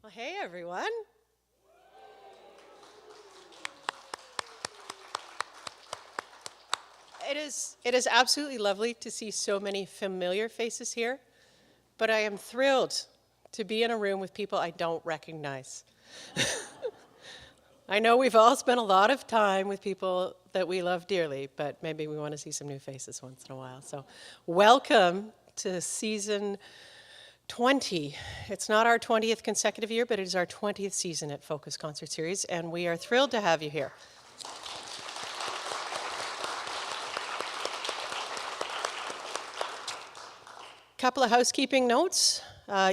Well, hey everyone. It is absolutely lovely to see so many familiar faces here, but I am thrilled to be in a room with people I don't recognize. I know we've all spent a lot of time with people that we love dearly, but maybe we want to see some new faces once in a while. So welcome to season 20. It's not our 20th consecutive year, but it is our 20th season at Folkus Concert Series, and we are thrilled to have you here. Couple of housekeeping notes.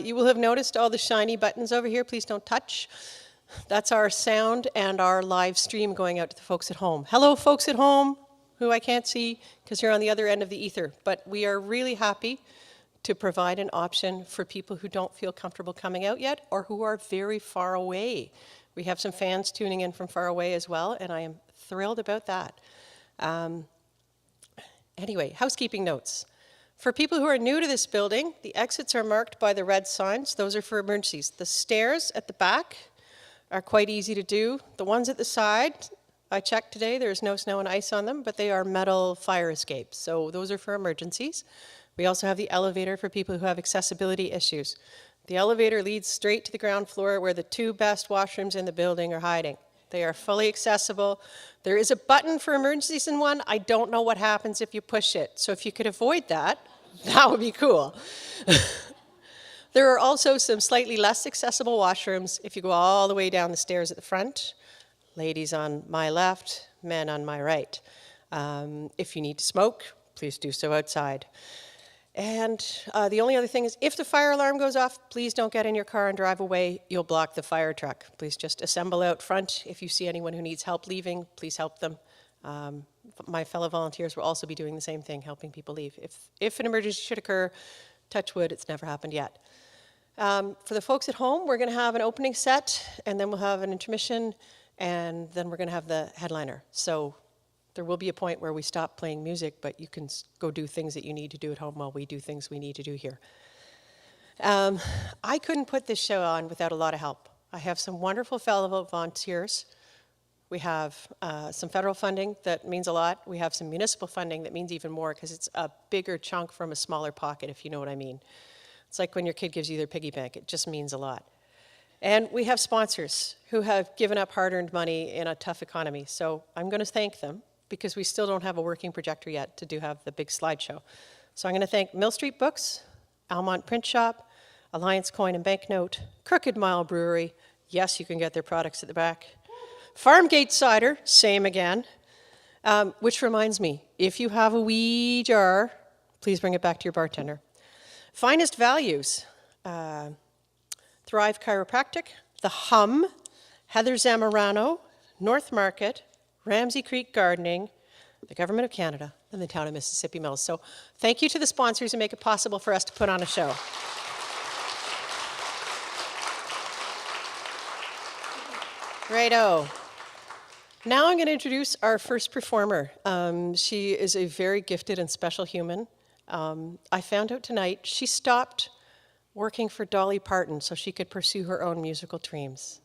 You will have noticed all the shiny buttons over here. Please don't touch. That's our sound and our live stream going out to the folks at home. Hello, folks at home, who I can't see because you're on the other end of the ether. But we are really happy to provide an option for people who don't feel comfortable coming out yet or who are very far away. We have some fans tuning in from far away as well, and I am thrilled about that. Anyway, housekeeping notes. For people who are new to this building, the exits are marked by the red signs. Those are for emergencies. The stairs at the back are quite easy to do. The ones at the side, I checked today, there's no snow and ice on them, but they are metal fire escapes. So those are for emergencies. We also have the elevator for people who have accessibility issues. The elevator leads straight to the ground floor where the two best washrooms in the building are hiding. They are fully accessible. There is a button for emergencies in one. I don't know what happens if you push it. So if you could avoid that, that would be cool. There are also some slightly less accessible washrooms if you go all the way down the stairs at the front. Ladies on my left, men on my right. If you need to smoke, please do so outside. And the only other thing is, if the fire alarm goes off, please don't get in your car and drive away. You'll block the fire truck. Please just assemble out front. If you see anyone who needs help leaving, please help them. My fellow volunteers will also be doing the same thing, helping people leave. If an emergency should occur, touch wood, it's never happened yet. For the folks at home, we're going to have an opening set, and then we'll have an intermission, and then we're going to have the headliner. So there will be a point where we stop playing music, but you can go do things that you need to do at home while we do things we need to do here. I couldn't put this show on without a lot of help. I have some wonderful fellow volunteers. We have some federal funding that means a lot. We have some municipal funding that means even more because it's a bigger chunk from a smaller pocket, if you know what I mean. It's like when your kid gives you their piggy bank. It just means a lot. And we have sponsors who have given up hard-earned money in a tough economy. So I'm going to thank them because we still don't have a working projector yet to have the big slideshow. So I'm going to thank Mill Street Books, Almonte Print Shop, Alliance Coin and Banknote, Crooked Mile Brewery. Yes, you can get their products at the back. Farmgate Cider, same again. Which reminds me, if you have a wee jar, please bring it back to your bartender. Finest Values, Thrive Chiropractic, The Hum, Heather Zamorano, North Market, Ramsey Creek Gardening, the Government of Canada, and the Town of Mississippi Mills. So thank you to the sponsors who make it possible for us to put on a show. Righto. Now I'm going to introduce our first performer. She is a very gifted and special human. I found out tonight she stopped working for Dolly Parton so she could pursue her own musical dreams.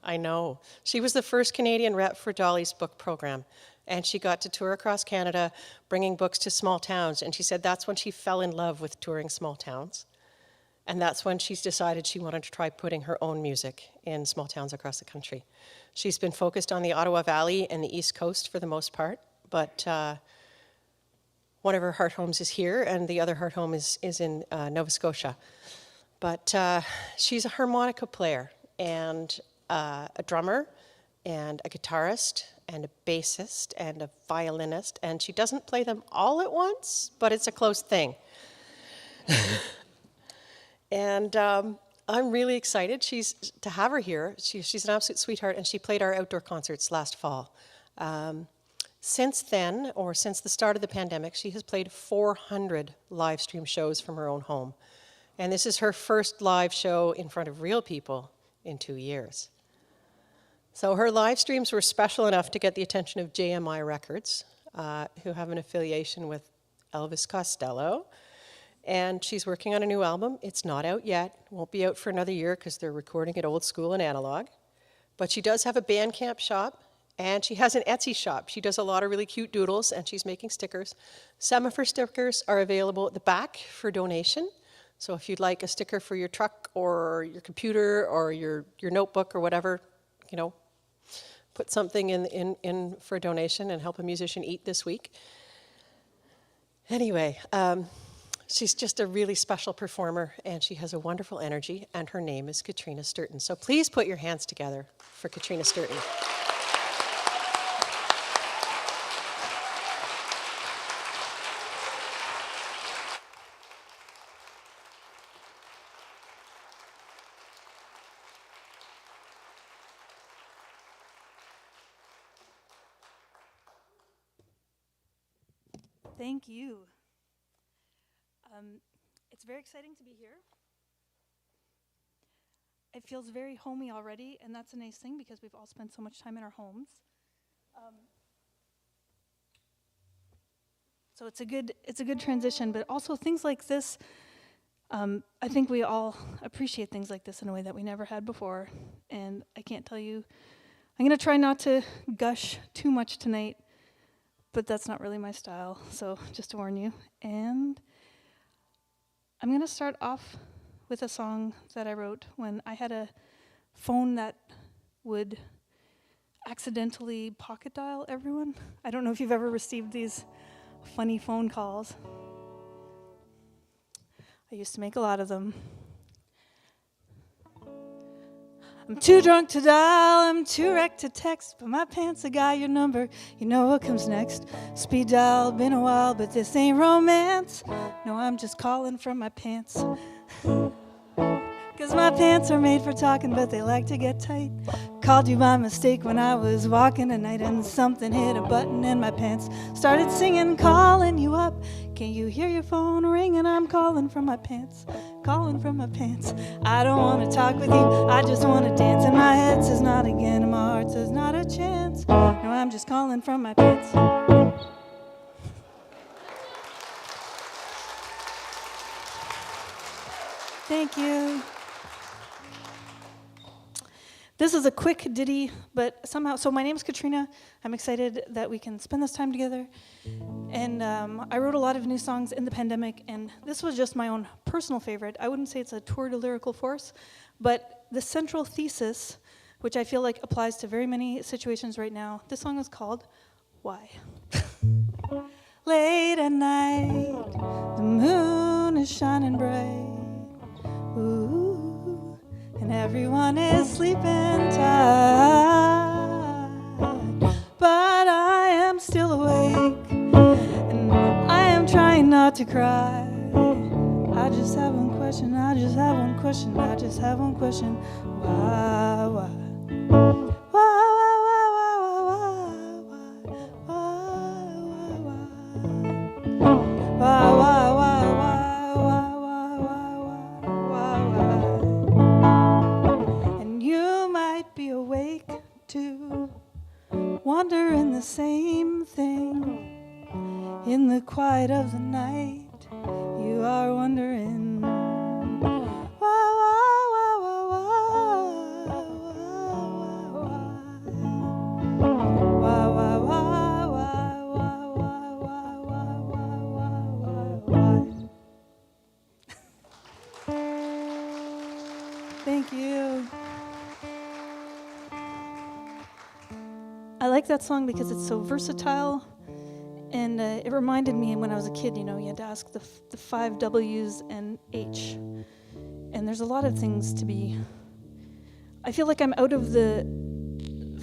I know. She was the first Canadian rep for Dolly's book program, and she got to tour across Canada bringing books to small towns, and she said that's when she fell in love with touring small towns, and that's when she's decided she wanted to try putting her own music in small towns across the country. She's been focused on the Ottawa Valley and the East Coast for the most part, but one of her heart homes is here, and the other heart home is in Nova Scotia. But she's a harmonica player, and a drummer, and a guitarist, and a bassist, and a violinist, and she doesn't play them all at once, but it's a close thing. And I'm really excited to have her here. She's an absolute sweetheart, and she played our outdoor concerts last fall. Since then, or since the start of the pandemic, she has played 400 live stream shows from her own home. And this is her first live show in front of real people in 2 years. So her live streams were special enough to get the attention of JMI Records, who have an affiliation with Elvis Costello. and she's working on a new album. It's not out yet. Won't be out for another year because they're recording it old school and analog. But she does have a Bandcamp shop, and she has an Etsy shop. She does a lot of really cute doodles, and she's making stickers. Some of her stickers are available at the back for donation. So if you'd like a sticker for your truck or your computer or your notebook or whatever, you know, put something in for a donation and help a musician eat this week. Anyway, she's just a really special performer, and she has a wonderful energy, and her name is Catriona Sturton. So please put your hands together for Catriona Sturton. Thank you. It's very exciting to be here. It feels very homey already, and that's a nice thing because we've all spent so much time in our homes. So it's a good transition, but also things like this, I think we all appreciate things like this in a way that we never had before. And I can't tell you, I'm going to try not to gush too much tonight, but that's not really my style, so just to warn you. And I'm going to start off with a song that I wrote when I had a phone that would accidentally pocket dial everyone. I don't know if you've ever received these funny phone calls. I used to make a lot of them. I'm too drunk to dial, I'm too wrecked to text, but my pants have got your number, you know what comes next. Speed dial, been a while, but this ain't romance. No, I'm just calling from my pants. 'Cause my pants are made for talking, but they like to get tight. Called you by mistake when I was walking at night, and something hit a button in my pants. Started singing, calling you up. Can you hear your phone ringing? I'm calling from my pants, calling from my pants. I don't want to talk with you, I just want to dance. And my head says not again, and my heart says not a chance. No, I'm just calling from my pants. Thank you. This is a quick ditty, but somehow, so my name's Catriona. I'm excited that we can spend this time together. And I wrote a lot of new songs in the pandemic, and this was just my own personal favorite. I wouldn't say it's a tour de lyrical force, but the central thesis, which I feel like applies to very many situations right now, this song is called Why? Late at night, the moon is shining bright. Ooh, and everyone is sleeping tight, but I am still awake, and I am trying not to cry. I just have one question, I just have one question, I just have one question. Why? Why, why, why, why, why, why, why, why, wondering the same thing in the quiet of the night. You are wondering why, why, why, why, why, why, why, why. Thank you. I like that song because it's so versatile, and it reminded me when I was a kid, you know, you had to ask the 5 W's and H, and there's a lot of things to be. I feel like I'm out of the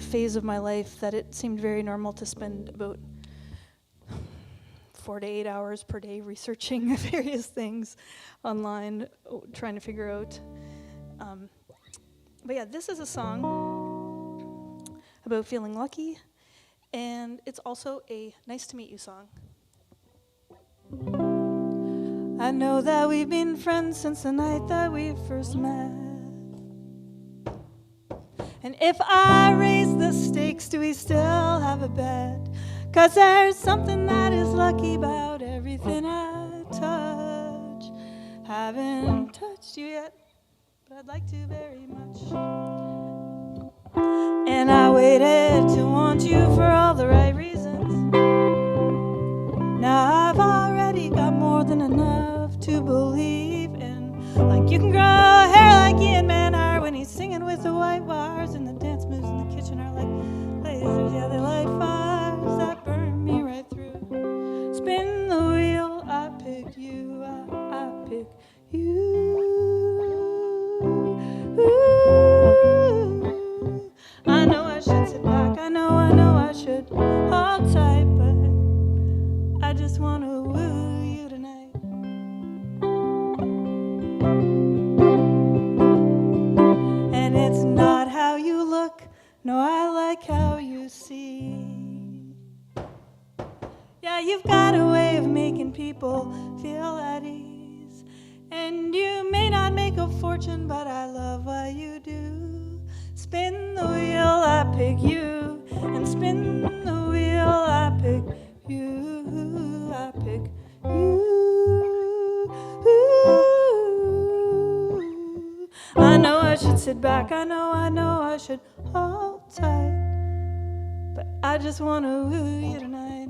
phase of my life that it seemed very normal to spend about 4 to 8 hours per day researching various things online, trying to figure out. But yeah, this is a song about feeling lucky, and it's also a nice to meet you song. I know that we've been friends since the night that we first met, and if I raise the stakes, do we still have a bet? 'Cause there's something that is lucky about everything I touch. haven't touched you yet, but I'd like to very much. And I waited to want you for all the right reasons. Now I've already got more than enough to believe in. Like you can grow hair like Ian Manhart when he's singing with the white wires, and the dance moves in the kitchen are like lasers. Yeah, they light fires that burn me right through. Spin the wheel, I pick you, I pick you. Ooh. I know I should sit back, I know I should hold tight, but I just want to woo you tonight. And it's not how you look, no, I like how you see. Yeah, you've got a way of making people feel at ease. And you may not make a fortune, but I love what you do. Spin the wheel, I pick you. And spin the wheel, I pick you. I pick you. I know I should sit back, I know I should hold tight, but I just want to woo you tonight.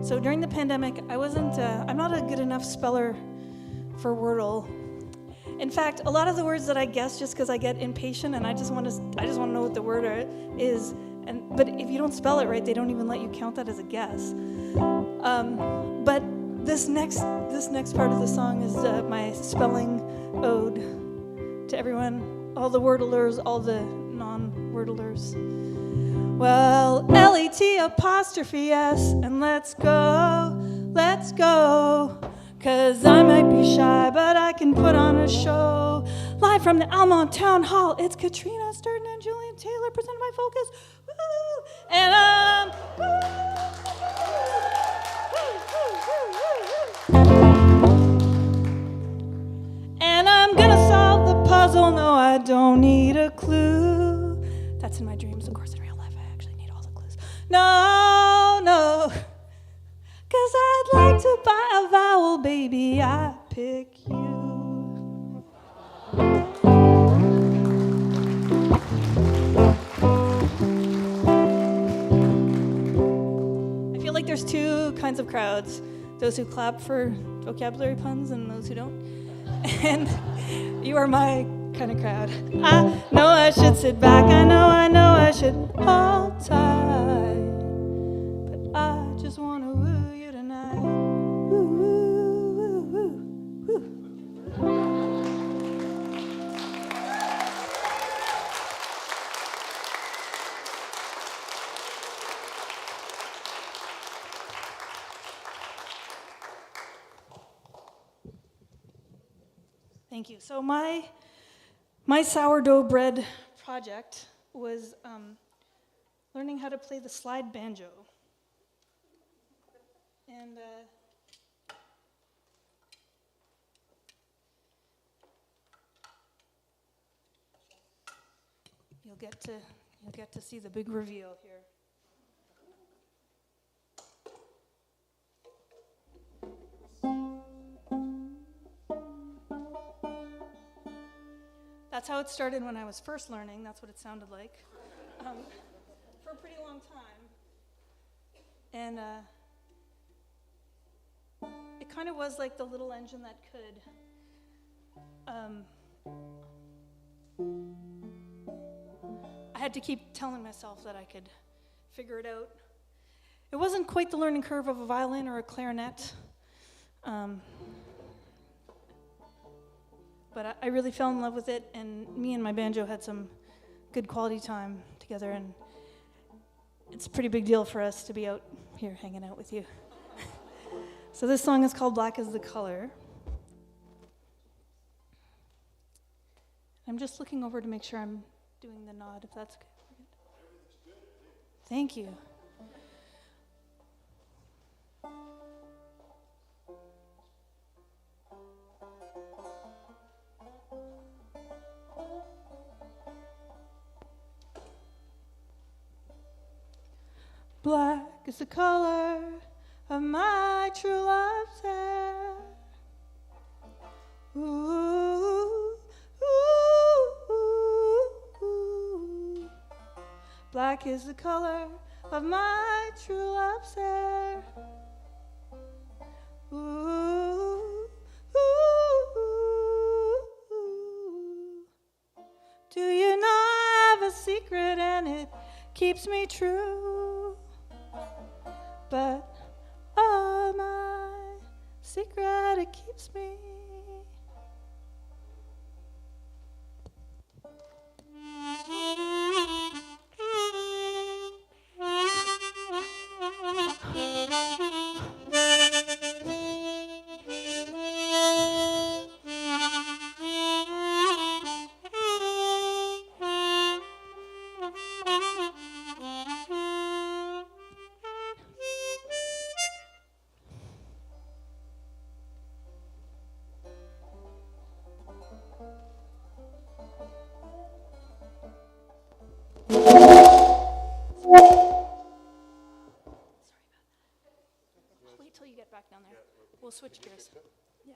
So during the pandemic, I'm not a good enough speller for Wordle. In fact, a lot of the words that I guess just because I get impatient and I just want to know what the word is. But if you don't spell it right, they don't even let you count that as a guess. But this next part of the song is my spelling ode to everyone, all the Wordlers, all the non-Wordlers. Well, L-E-T''S, and let's go, 'cause I might be shy, but I can put on a show. Live from the Almonte Town Hall, it's Catriona, Sturton, and Julian Taylor, presented by Folkus. Woo! And and I'm gonna solve the puzzle, no, I don't need a clue. That's in my dreams, of course, in real life, I actually need all the clues. No, 'cause I'd like to buy a vowel, baby, I pick you. I feel like there's two kinds of crowds, those who clap for vocabulary puns and those who don't. And you are my kind of crowd. I know I should sit back, I know I should hold tight, but I just want to woo you tonight. Woo, woo, woo, woo, woo. Thank you. So my sourdough bread project was learning how to play the slide banjo. And you'll get to see the big reveal here. That's how it started when I was first learning. That's what it sounded like for a pretty long time. And it kind of was like the little engine that could. I had to keep telling myself that I could figure it out. It wasn't quite the learning curve of a violin or a clarinet. But I really fell in love with it, and me and my banjo had some good quality time together, and it's a pretty big deal for us to be out here hanging out with you. So this song is called Black is the Color. I'm just looking over to make sure I'm doing the nod, if that's good. Thank you. Black is the color of my true love's hair. Ooh, ooh. Black is the color of my true love's hair. Ooh, ooh. Do you know I have a secret and it keeps me true? But oh, my secret, it keeps me. Wait till you get back down there. We'll switch gears. Yeah.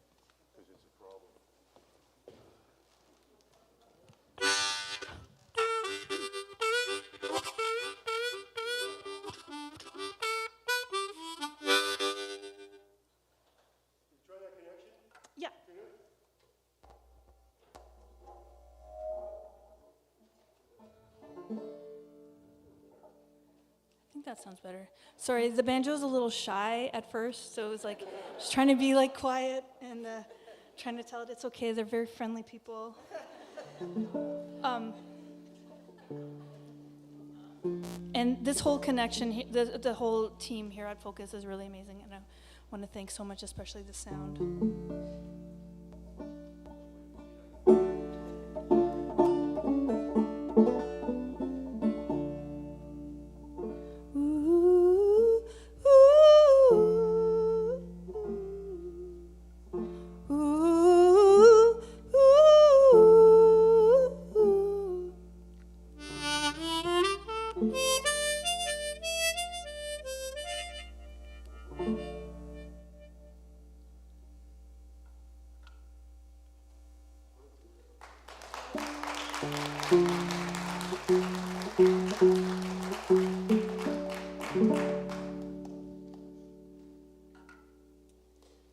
Yeah. I think that sounds better. Sorry, the banjo's a little shy at first, so it was like just trying to be like quiet and trying to tell it it's okay. They're very friendly people. And this whole connection, the whole team here at Folkus is really amazing, and I want to thank so much, especially the sound.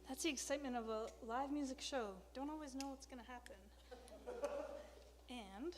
That's the excitement of a live music show. Don't always know what's going to happen. And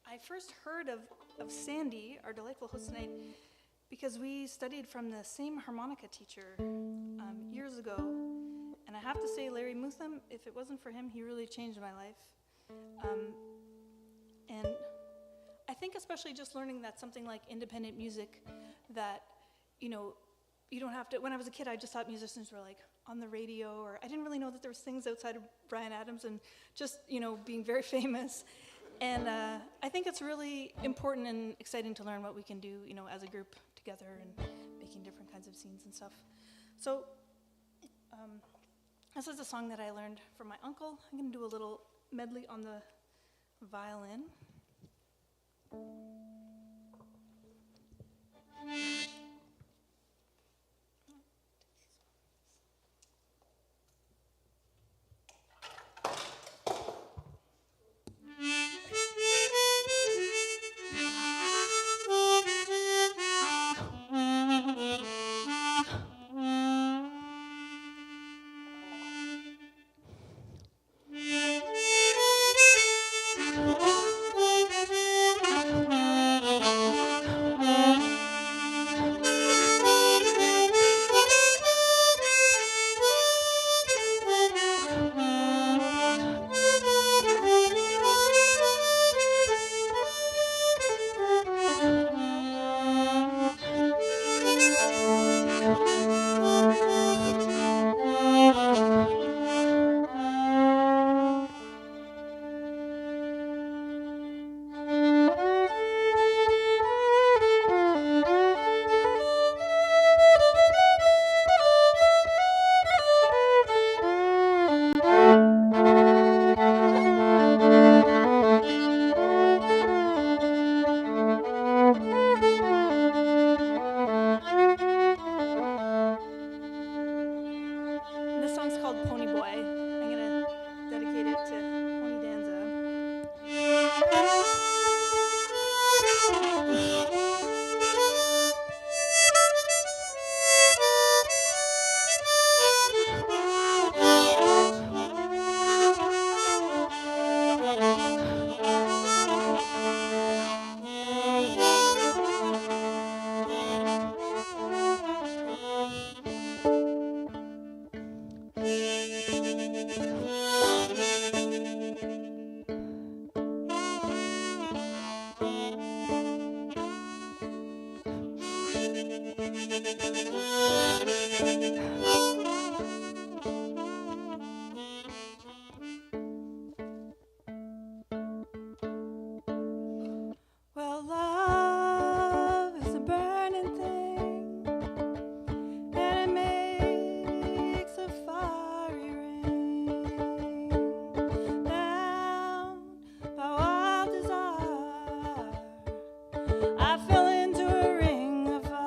I first heard of Sandy, our delightful host tonight, because we studied from the same harmonica teacher years ago. And I have to say, Larry Mutham, if it wasn't for him, he really changed my life. And I think especially just learning that something like independent music, that, you know, you don't have to, when I was a kid, I just thought musicians were like on the radio, or I didn't really know that there was things outside of Bryan Adams and just, you know, being very famous. And I think it's really important and exciting to learn what we can do, as a group together and making different kinds of scenes and stuff. So this is a song that I learned from my uncle. I'm going to do a little medley on the violin. This song's called Pony Boy. I'm going to dedicate it to Pony Danza. Well, love is a burning thing, and it makes a fiery ring down by wild desire. I fell into a ring of fire.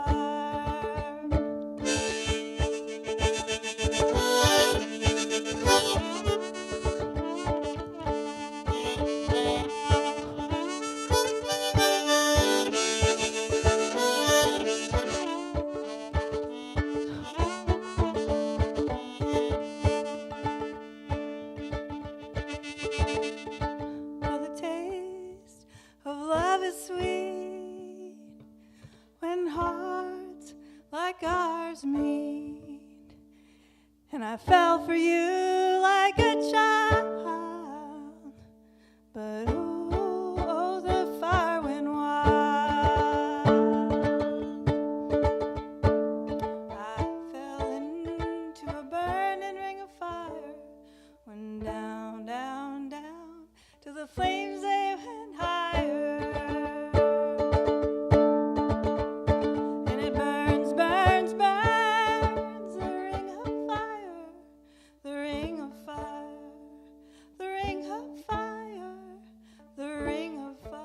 Well, the taste of love is sweet when hearts like ours meet. And I fell for you like a child, but oh, the fire went wild. I fell into a burning ring of fire, went down, down, down, till the flames they went higher. And it burns, burns, burns, the ring of fire, the ring of fire, the ring of fire, the ring of fire.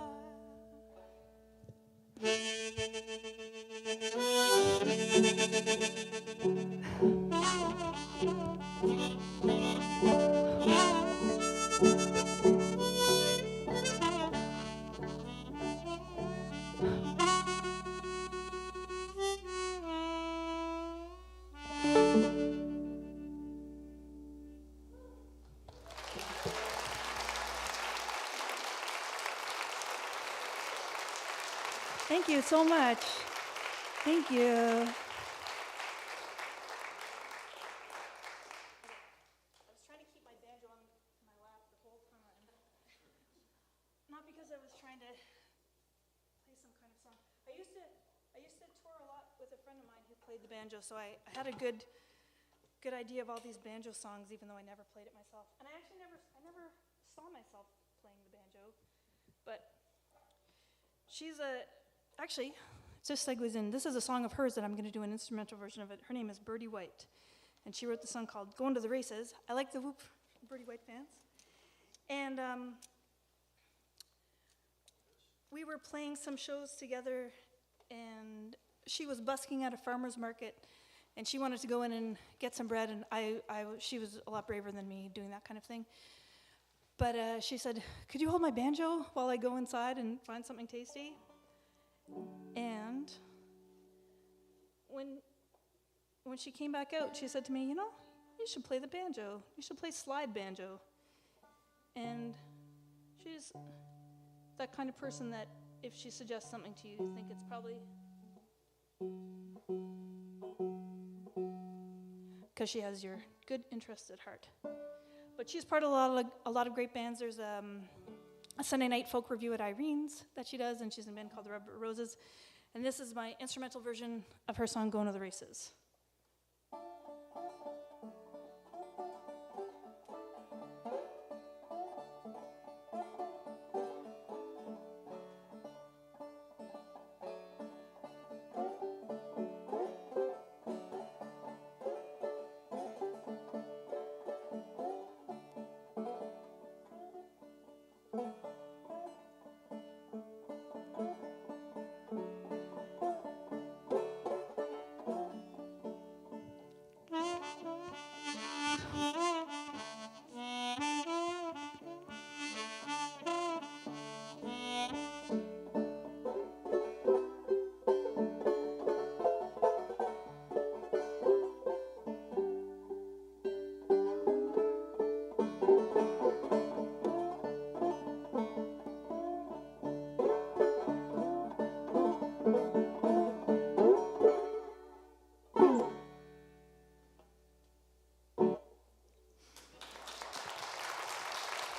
Thank you so much. Thank you. I was trying to keep my banjo on my lap the whole time. Not because I was trying to play some kind of song. I used to tour a lot with a friend of mine who played the banjo, so I had a good idea of all these banjo songs, even though I never played it myself. And I actually never saw myself playing the banjo. But actually, it just segues in. This is a song of hers that I'm going to do an instrumental version of it. Her name is Birdie White, and she wrote the song called Going to the Races. I like the Whoop Birdie White fans. And we were playing some shows together, and she was busking at a farmer's market, and she wanted to go in and get some bread, and she was a lot braver than me doing that kind of thing. But she said, "Could you hold my banjo while I go inside and find something tasty?" And when she came back out, she said to me, "You know, you should play the banjo. You should play slide banjo." And she's that kind of person that if she suggests something to you, you think it's probably because she has your good interest at heart. But she's part of a lot of great bands. There's a Sunday night folk review at Irene's that she does, and she's in a band called the Red Roses. And this is my instrumental version of her song, Going to the Races.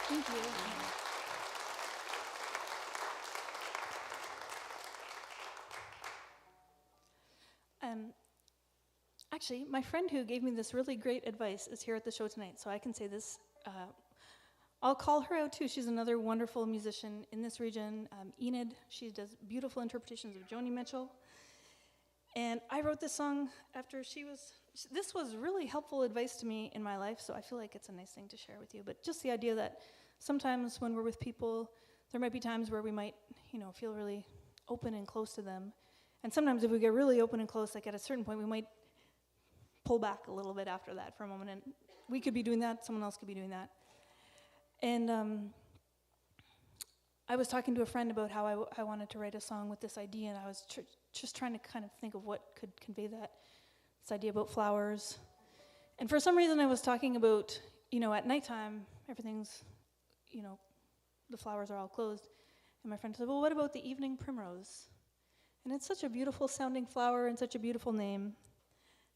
Thank you. Actually, my friend who gave me this really great advice is here at the show tonight, so I can say this. I'll call her out too. She's another wonderful musician in this region. Enid, she does beautiful interpretations of Joni Mitchell. And I wrote this song after this was really helpful advice to me in my life, so I feel like it's a nice thing to share with you. But just the idea that sometimes when we're with people, there might be times where we might, feel really open and close to them. And sometimes if we get really open and close, like at a certain point, we might pull back a little bit after that for a moment. And we could be doing that, someone else could be doing that. And I was talking to a friend about how I wanted to write a song with this idea, and I was just trying to kind of think of what could convey this idea about flowers. And for some reason I was talking about, at nighttime, everything's, the flowers are all closed. And my friend said, "Well, what about the evening primrose?" And it's such a beautiful sounding flower and such a beautiful name.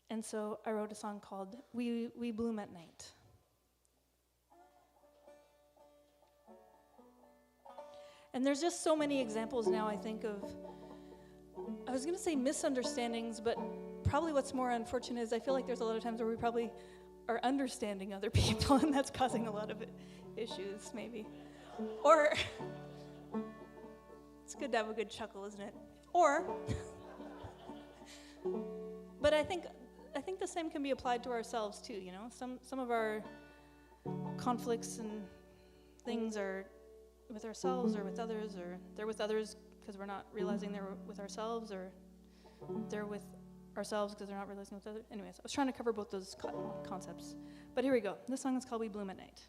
And so I wrote a song called We Bloom at Night. And there's just so many examples now, I think, of, I was going to say misunderstandings, but probably what's more unfortunate is I feel like there's a lot of times where we probably are understanding other people, and that's causing a lot of issues, maybe. Or, it's good to have a good chuckle, isn't it? Or, but I think the same can be applied to ourselves too, Some of our conflicts and things are with ourselves or with others, or they're with others because we're not realizing they're with ourselves, or they're with ourselves because they're not realizing with others. Anyways, I was trying to cover both those concepts. But here we go. This song is called We Bloom at Night.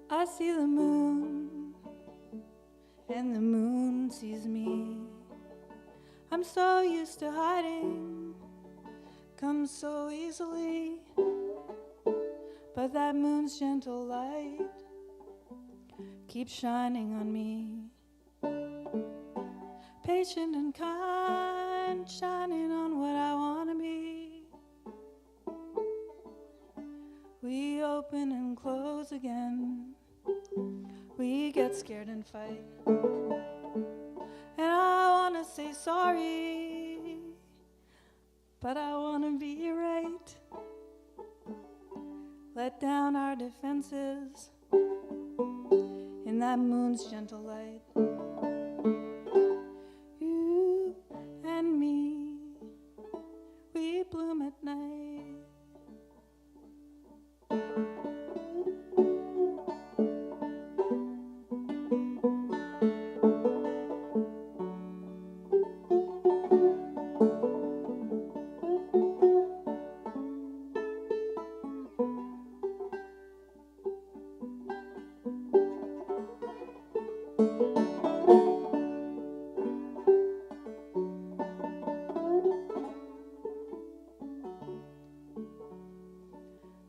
I see the moon, and the moon sees me. I'm so used to hiding, comes so easily, but that moon's gentle light keeps shining on me. Patient and kind, shining on what I want to be. We open and close again. We get scared and fight. And I want to say sorry, but I want to be right. let down our defenses in that moon's gentle light. You and me, we bloom at night.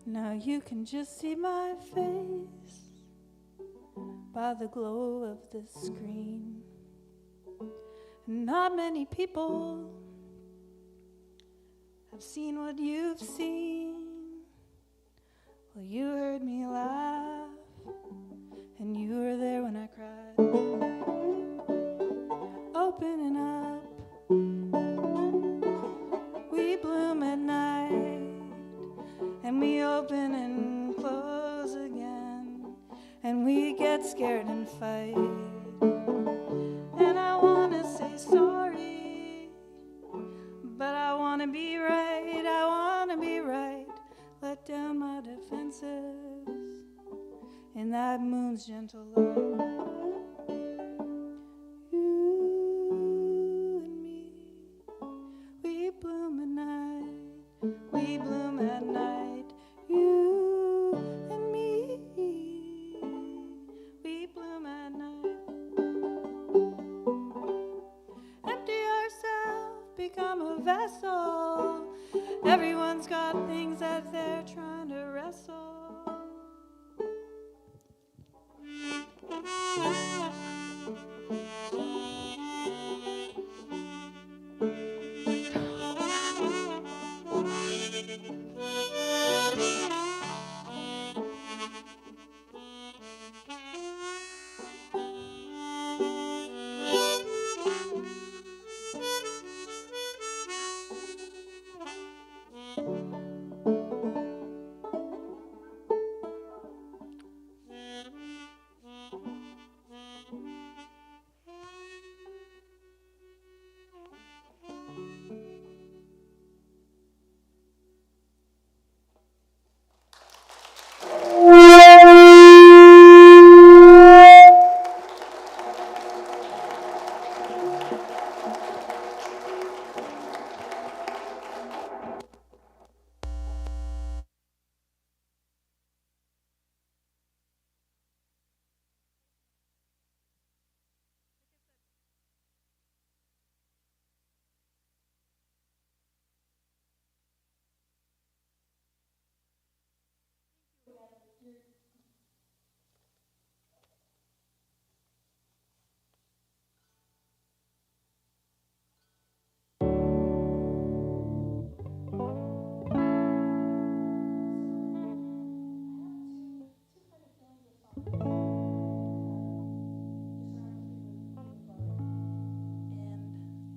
Now you can just see my face by the glow of the screen. Not many people have seen what you've seen. Well, you heard me laugh, and you were there when I cried. Opening up, we bloom at night, and we open and close again, and we get scared and fight. And I want to say sorry, but I want to be right, I want to be right. Let down my defenses in that moon's gentle light. You and me, we bloom at night, we bloom at night. You and me, we bloom at night. Empty yourself, become a vessel. Everyone's got things that they're trying to wrestle.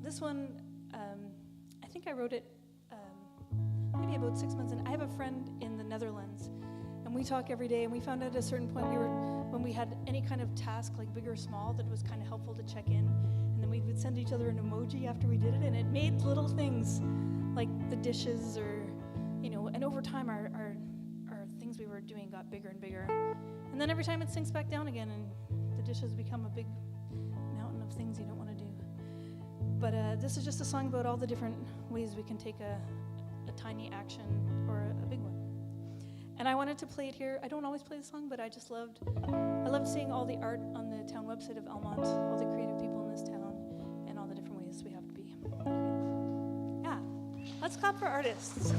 This one, I think I wrote it maybe about 6 months in. I have a friend in the Netherlands, and we talk every day, and we found out at a certain point when we had any kind of task, like big or small, that was kind of helpful to check in, and then we would send each other an emoji after we did it, and it made little things like the dishes or, and over time our things we were doing got bigger and bigger. And then every time it sinks back down again, and the dishes become a big mountain of things you don't want to do. But this is just a song about all the different ways we can take a tiny action or a big one. And I wanted to play it here. I don't always play the song, but I loved seeing all the art on the town website of Almonte, all the creative people in this town, and all the different ways we have to be. Yeah, let's clap for artists.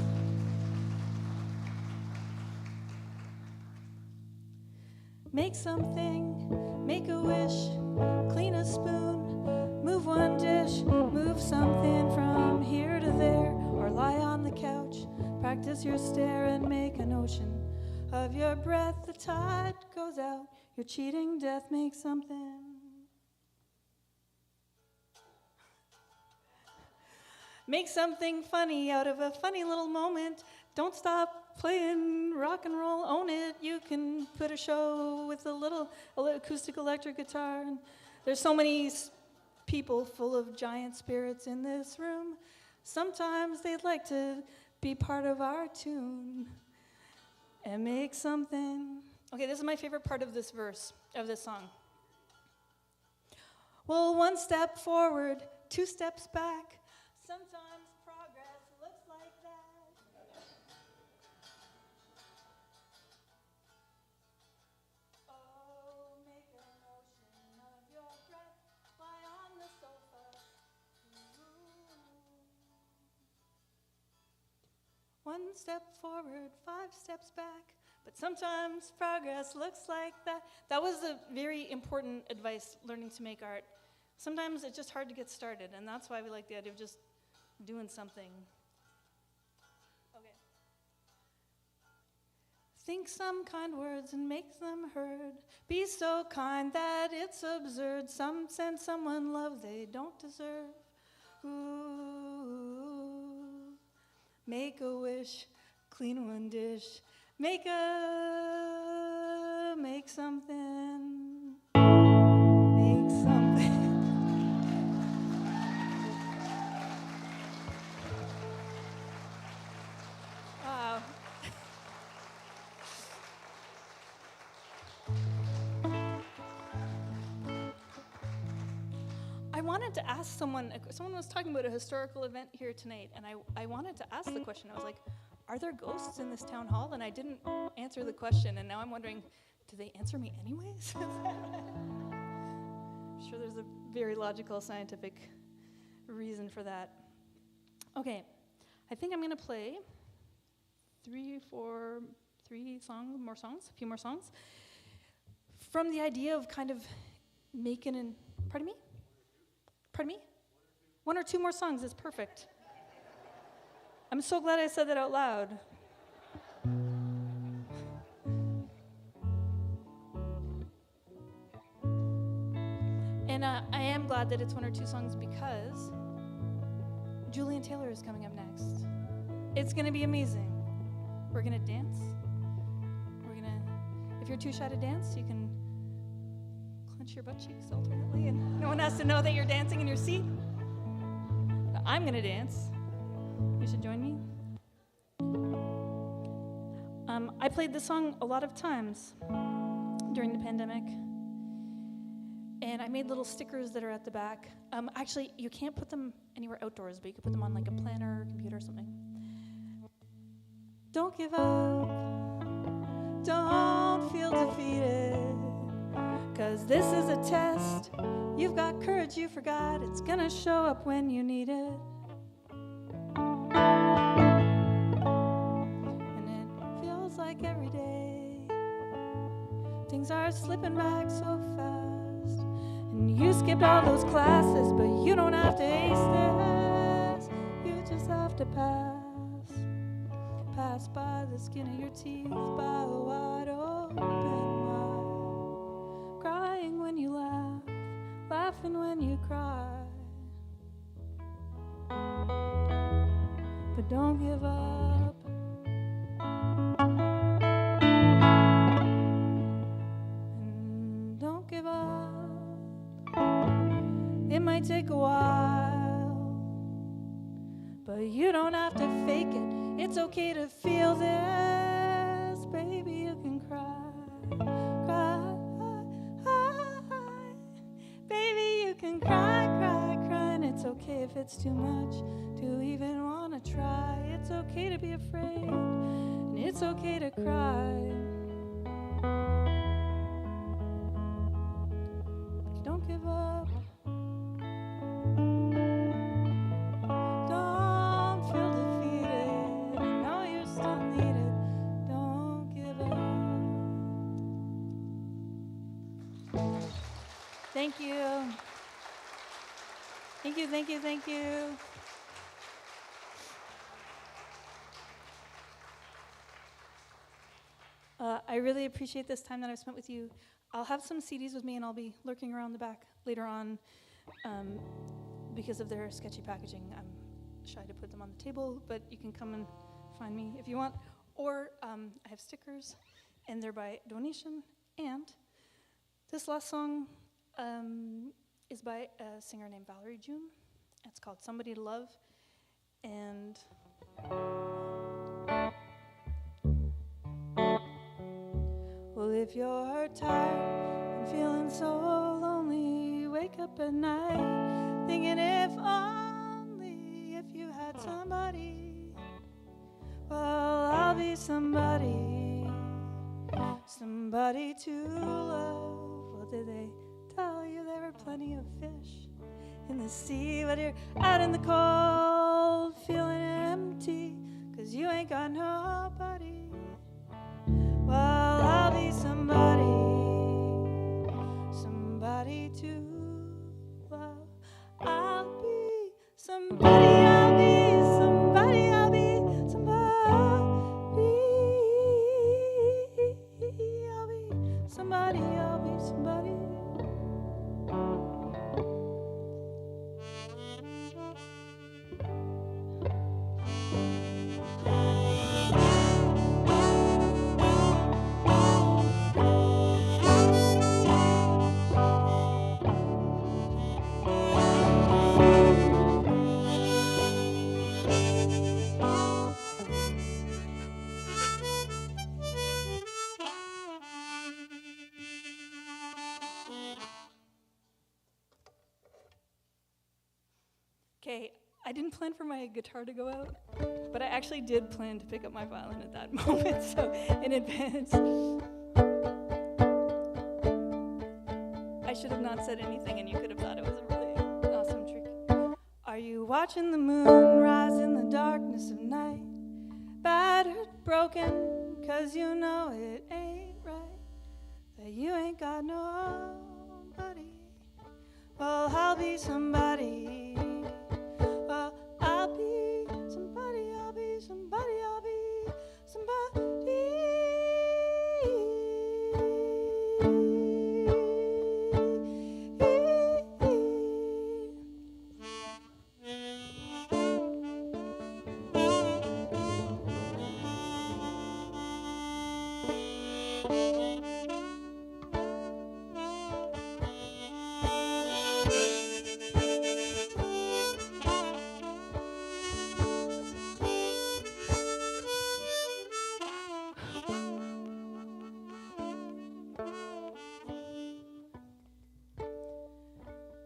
Make something, make a wish, clean a spoon, move one dish, move something from here to there, or lie on the couch, practice your stare and make an ocean of your breath. The tide goes out, your cheating death, make something. Make something funny out of a funny little moment. Don't stop playing rock and roll, own it. You can put a show with a little acoustic electric guitar. And there's so many people full of giant spirits in this room. Sometimes they'd like to be part of our tune and make something. Okay, this is my favorite part of this verse, of this song. Well, one step forward, two steps back. Sometimes progress looks like that. Oh, make a motion of your breath, lie on the sofa. One step forward, five steps back. But sometimes progress looks like that. That was a very important advice, learning to make art. Sometimes it's just hard to get started, and that's why we like the idea of just doing something. Okay. Think some kind words and make them heard. Be so kind that it's absurd. Some send someone love they don't deserve. Ooh. Make a wish, clean one dish. Make something. Make something. Wow. I wanted to ask someone was talking about a historical event here tonight, and I wanted to ask the question. I was like, are there ghosts in this town hall? And I didn't answer the question, and now I'm wondering, do they answer me anyways? I'm sure there's a very logical, scientific reason for that. Okay, I think I'm going to play a few more songs, from the idea of kind of making an, pardon me? One or two more songs is perfect. I'm so glad I said that out loud. And I am glad that it's one or two songs because Julian Taylor is coming up next. It's going to be amazing. We're going to dance. If you're too shy to dance, you can clench your butt cheeks alternately, and no one has to know that you're dancing in your seat. But I'm going to dance. You should join me. I played this song a lot of times during the pandemic, and I made little stickers that are at the back. Actually, you can't put them anywhere outdoors, but you can put them on like a planner or computer or something. Don't give up. Don't feel defeated. 'Cause this is a test. You've got courage you forgot. It's gonna show up when you need it. Like every day, things are slipping back so fast, and you skipped all those classes, but you don't have to ace this. You just have to pass by the skin of your teeth, by a wide open mouth, crying when you laugh, laughing when you cry, but don't give up. It might take a while, but you don't have to fake it. It's okay to feel this, baby. You can cry, baby. You can cry, and it's okay if it's too much to even want to try. It's okay to be afraid, and it's okay to cry. But don't give up. Thank you. Thank you. I really appreciate this time that I've spent with you. I'll have some CDs with me, and I'll be lurking around the back later on because of their sketchy packaging. I'm shy to put them on the table, but you can come and find me if you want. Or I have stickers, and they're by donation. And this last song is by a singer named Valerie June. It's called Somebody to Love. And well, if you're tired and feeling so lonely, wake up at night thinking if only if you had somebody. Well, I'll be somebody, somebody to love. Well, did they tell you there were plenty of fish in the sea, but you're out in the cold feeling empty 'cause you ain't got nobody? Well, I'll be somebody, somebody to love. I'll be somebody, I'll be somebody, I'll be somebody. I'll be somebody, I'll be somebody. Okay, I didn't plan for my guitar to go out, but I actually did plan to pick up my violin at that moment, so in advance. I should have not said anything, and you could have thought it was a really awesome trick. Are you watching the moon rise in the darkness of night? Battered, broken, 'cause you know it ain't right, that you ain't got nobody. Well, I'll be somebody. Well, I'll be somebody, I'll be somebody, I'll be somebody.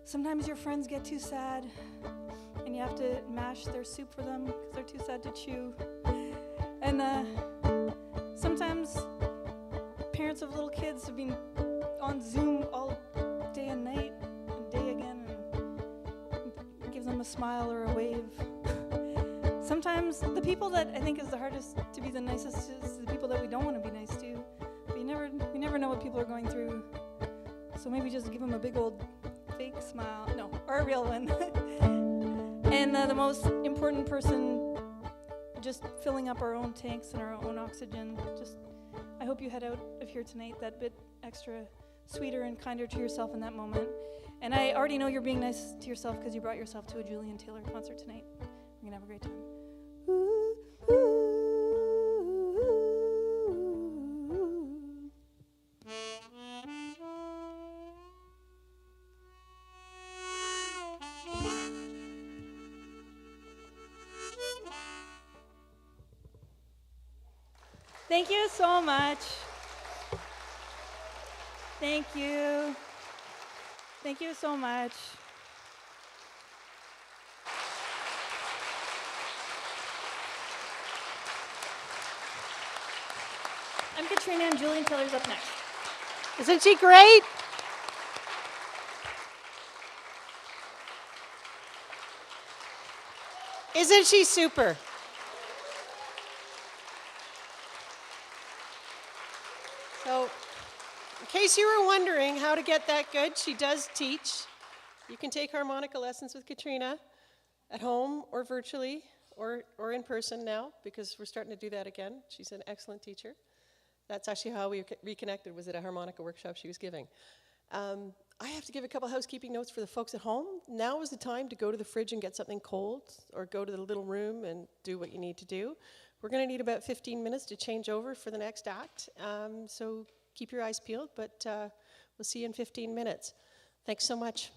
Sometimes your friends get too sad and you have to mash their soup for them because they're too sad to chew. And sometimes parents of little kids have been on Zoom all day and night and day again and give them a smile or a wave. Sometimes the people that I think is the hardest to be the nicest is the people that we don't want to be nice to. But we never know what people are going through. So maybe just give them a big old fake smile, no, or a real one. And the most important person, just filling up our own tanks and our own oxygen. Just, I hope you head out of here tonight that bit extra sweeter and kinder to yourself in that moment. And I already know you're being nice to yourself because you brought yourself to a Julian Taylor concert tonight. We're gonna have a great time. Ooh, ooh. Thank you so much. Thank you. Thank you so much. I'm Catriona and Julian Taylor's up next. Isn't she great? Isn't she super? So, in case you were wondering how to get that good, she does teach. You can take harmonica lessons with Catriona at home or virtually or in person now because we're starting to do that again. She's an excellent teacher. That's actually how we reconnected, was at a harmonica workshop she was giving. I have to give a couple housekeeping notes for the folks at home. Now is the time to go to the fridge and get something cold or go to the little room and do what you need to do. We're going to need about 15 minutes to change over for the next act, so keep your eyes peeled, but we'll see you in 15 minutes. Thanks so much.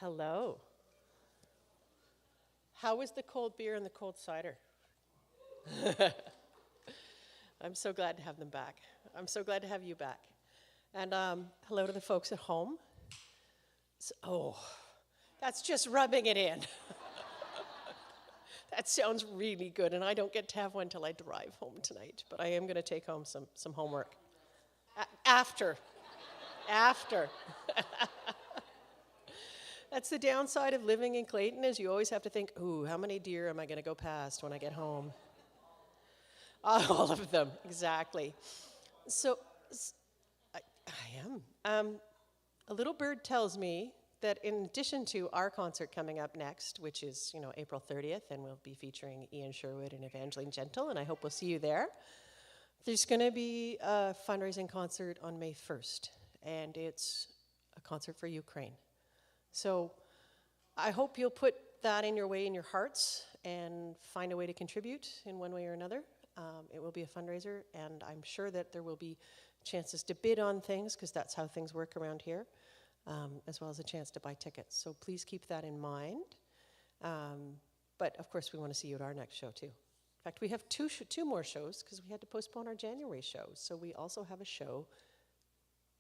Hello. How was the cold beer and the cold cider? I'm so glad to have them back. I'm so glad to have you back. And hello to the folks at home. That's just rubbing it in. That sounds really good, and I don't get to have one till I drive home tonight, but I am going to take home some homework. After. That's the downside of living in Clayton, is you always have to think, ooh, how many deer am I going to go past when I get home? All of them, exactly. So I am. A little bird tells me that in addition to our concert coming up next, which is, April 30th, and we'll be featuring Ian Sherwood and Evangeline Gentle, and I hope we'll see you there. There's going to be a fundraising concert on May 1st, and it's a concert for Ukraine. So I hope you'll put that in your hearts, and find a way to contribute in one way or another. It will be a fundraiser, and I'm sure that there will be chances to bid on things, because that's how things work around here, as well as a chance to buy tickets. So please keep that in mind. But of course, we want to see you at our next show too. In fact, we have two more shows, because we had to postpone our January shows. So we also have a show,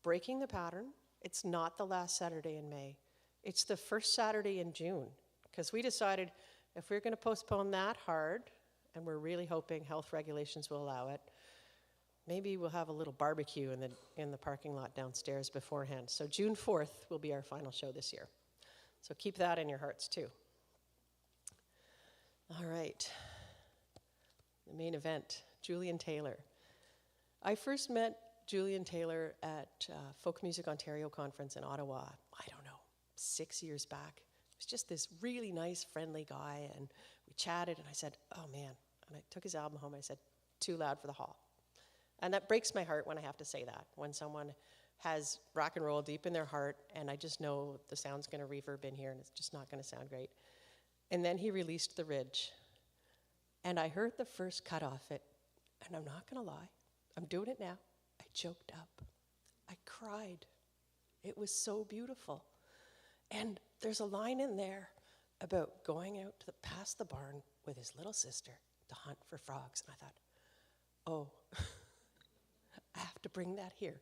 Breaking the Pattern. It's not the last Saturday in May. It's the first Saturday in June, because we decided if we're going to postpone that hard, and we're really hoping health regulations will allow it, maybe we'll have a little barbecue in the parking lot downstairs beforehand. So June 4th will be our final show this year. So keep that in your hearts too. All right. The main event, Julian Taylor. I first met Julian Taylor at Folk Music Ontario Conference in Ottawa, 6 years back. He was just this really nice, friendly guy, and we chatted, and I said, oh man, and I took his album home, and I said, too loud for the hall. And that breaks my heart when I have to say that, when someone has rock and roll deep in their heart, and I just know the sound's going to reverb in here, and it's just not going to sound great. And then he released The Ridge, and I heard the first cut off it, and I'm not going to lie, I'm doing it now, I choked up. I cried. It was so beautiful. And there's a line in there about going out past the barn with his little sister to hunt for frogs. And I thought, oh, I have to bring that here.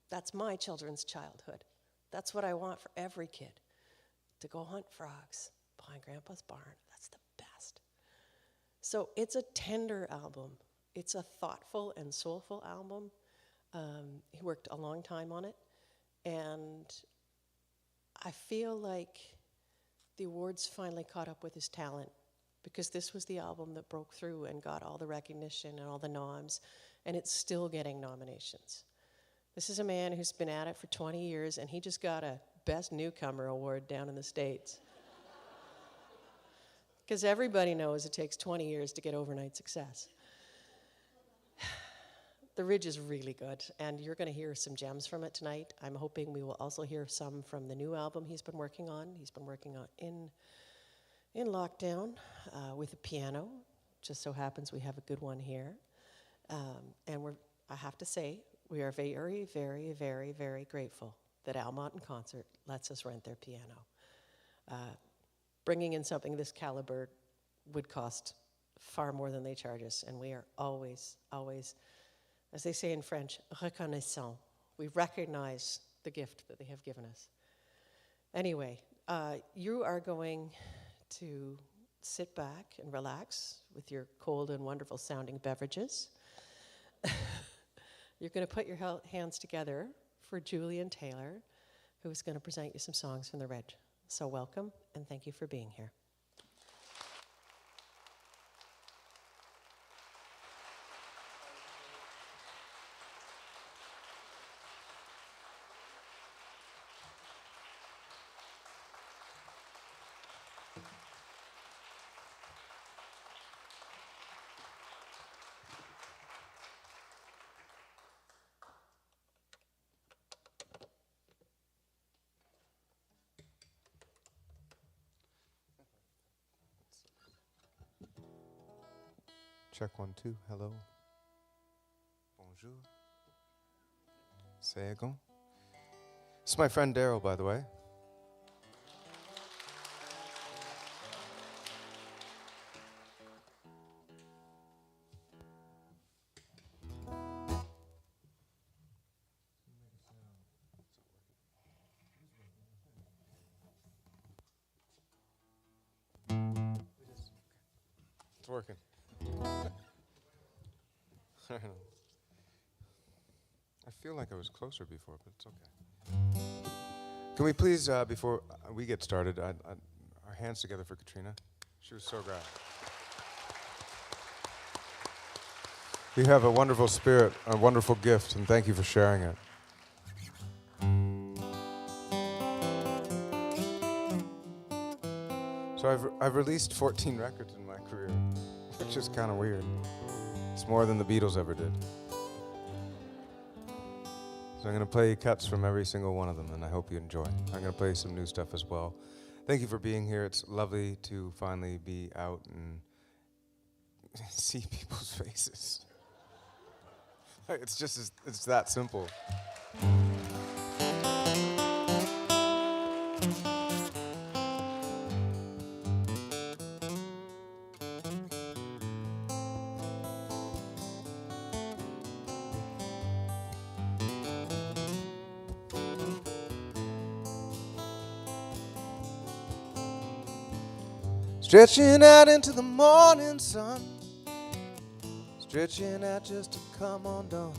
That's my children's childhood. That's what I want for every kid, to go hunt frogs behind Grandpa's barn. That's the best. So it's a tender album. It's a thoughtful and soulful album. He worked a long time on it. And I feel like the awards finally caught up with his talent, because this was the album that broke through and got all the recognition and all the noms, and it's still getting nominations. This is a man who's been at it for 20 years, and he just got a Best Newcomer award down in the States. Because everybody knows it takes 20 years to get overnight success. The Ridge is really good, and you're going to hear some gems from it tonight. I'm hoping we will also hear some from the new album he's been working on. He's been working on in lockdown with a piano. Just so happens we have a good one here. And I have to say, we are very, very, very, very grateful that Almonte in Concert lets us rent their piano. Bringing in something this caliber would cost far more than they charge us, and we are always, always, as they say in French, reconnaissant. We recognize the gift that they have given us. Anyway, you are going to sit back and relax with your cold and wonderful sounding beverages. You're going to put your hands together for Julian Taylor, who is going to present you some songs from The Ridge. So welcome, and thank you for being here. Check 1, 2, hello. Bonjour. C'est bon. This is my friend Daryl, by the way. working. I feel like I was closer before, but it's okay. Can we please, before we get started, our hands together for Catriona. She was so great. You have a wonderful spirit, a wonderful gift, and thank you for sharing it. So I've released 14 records in my career, which is kind of weird. It's more than the Beatles ever did. So I'm going to play cuts from every single one of them, and I hope you enjoy. I'm going to play some new stuff as well. Thank you for being here. It's lovely to finally be out and see people's faces. It's that simple. Stretching out into the morning sun, stretching out just to come on dawn.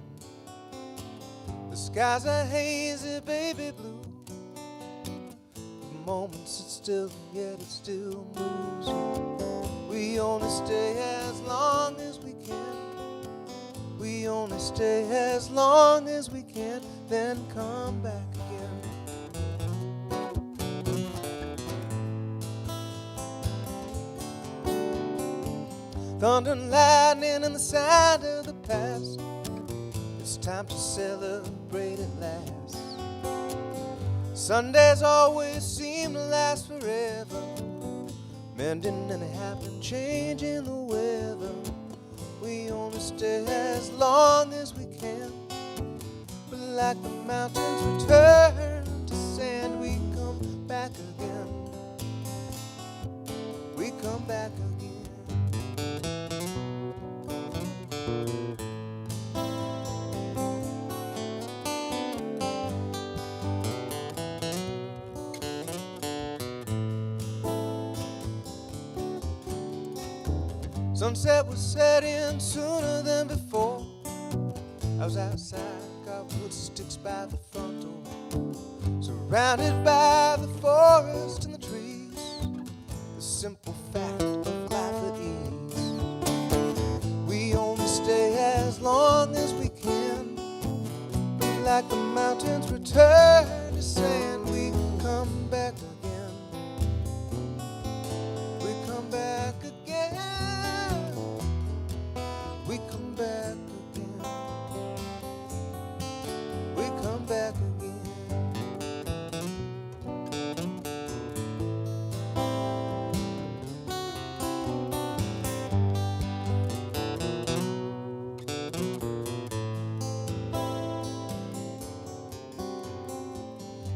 The skies are hazy, baby blue. The moment sits still, yet it still moves. We only stay as long as we can. We only stay as long as we can, then come back again. Thunder and lightning and the sound of the past. It's time to celebrate at last. Sundays always seem to last forever, mending and happening, changing the weather. We only stay as long as we can, but like the mountains return to sand, we come back again. We come back again. Sunset was setting sooner than before. I was outside, got wood sticks by the front door, surrounded by the forest and the trees. The simple fact of life at ease. We only stay as long as we can, but like the mountains return to sand, we come back again. We come back again. We come back again. We come back again.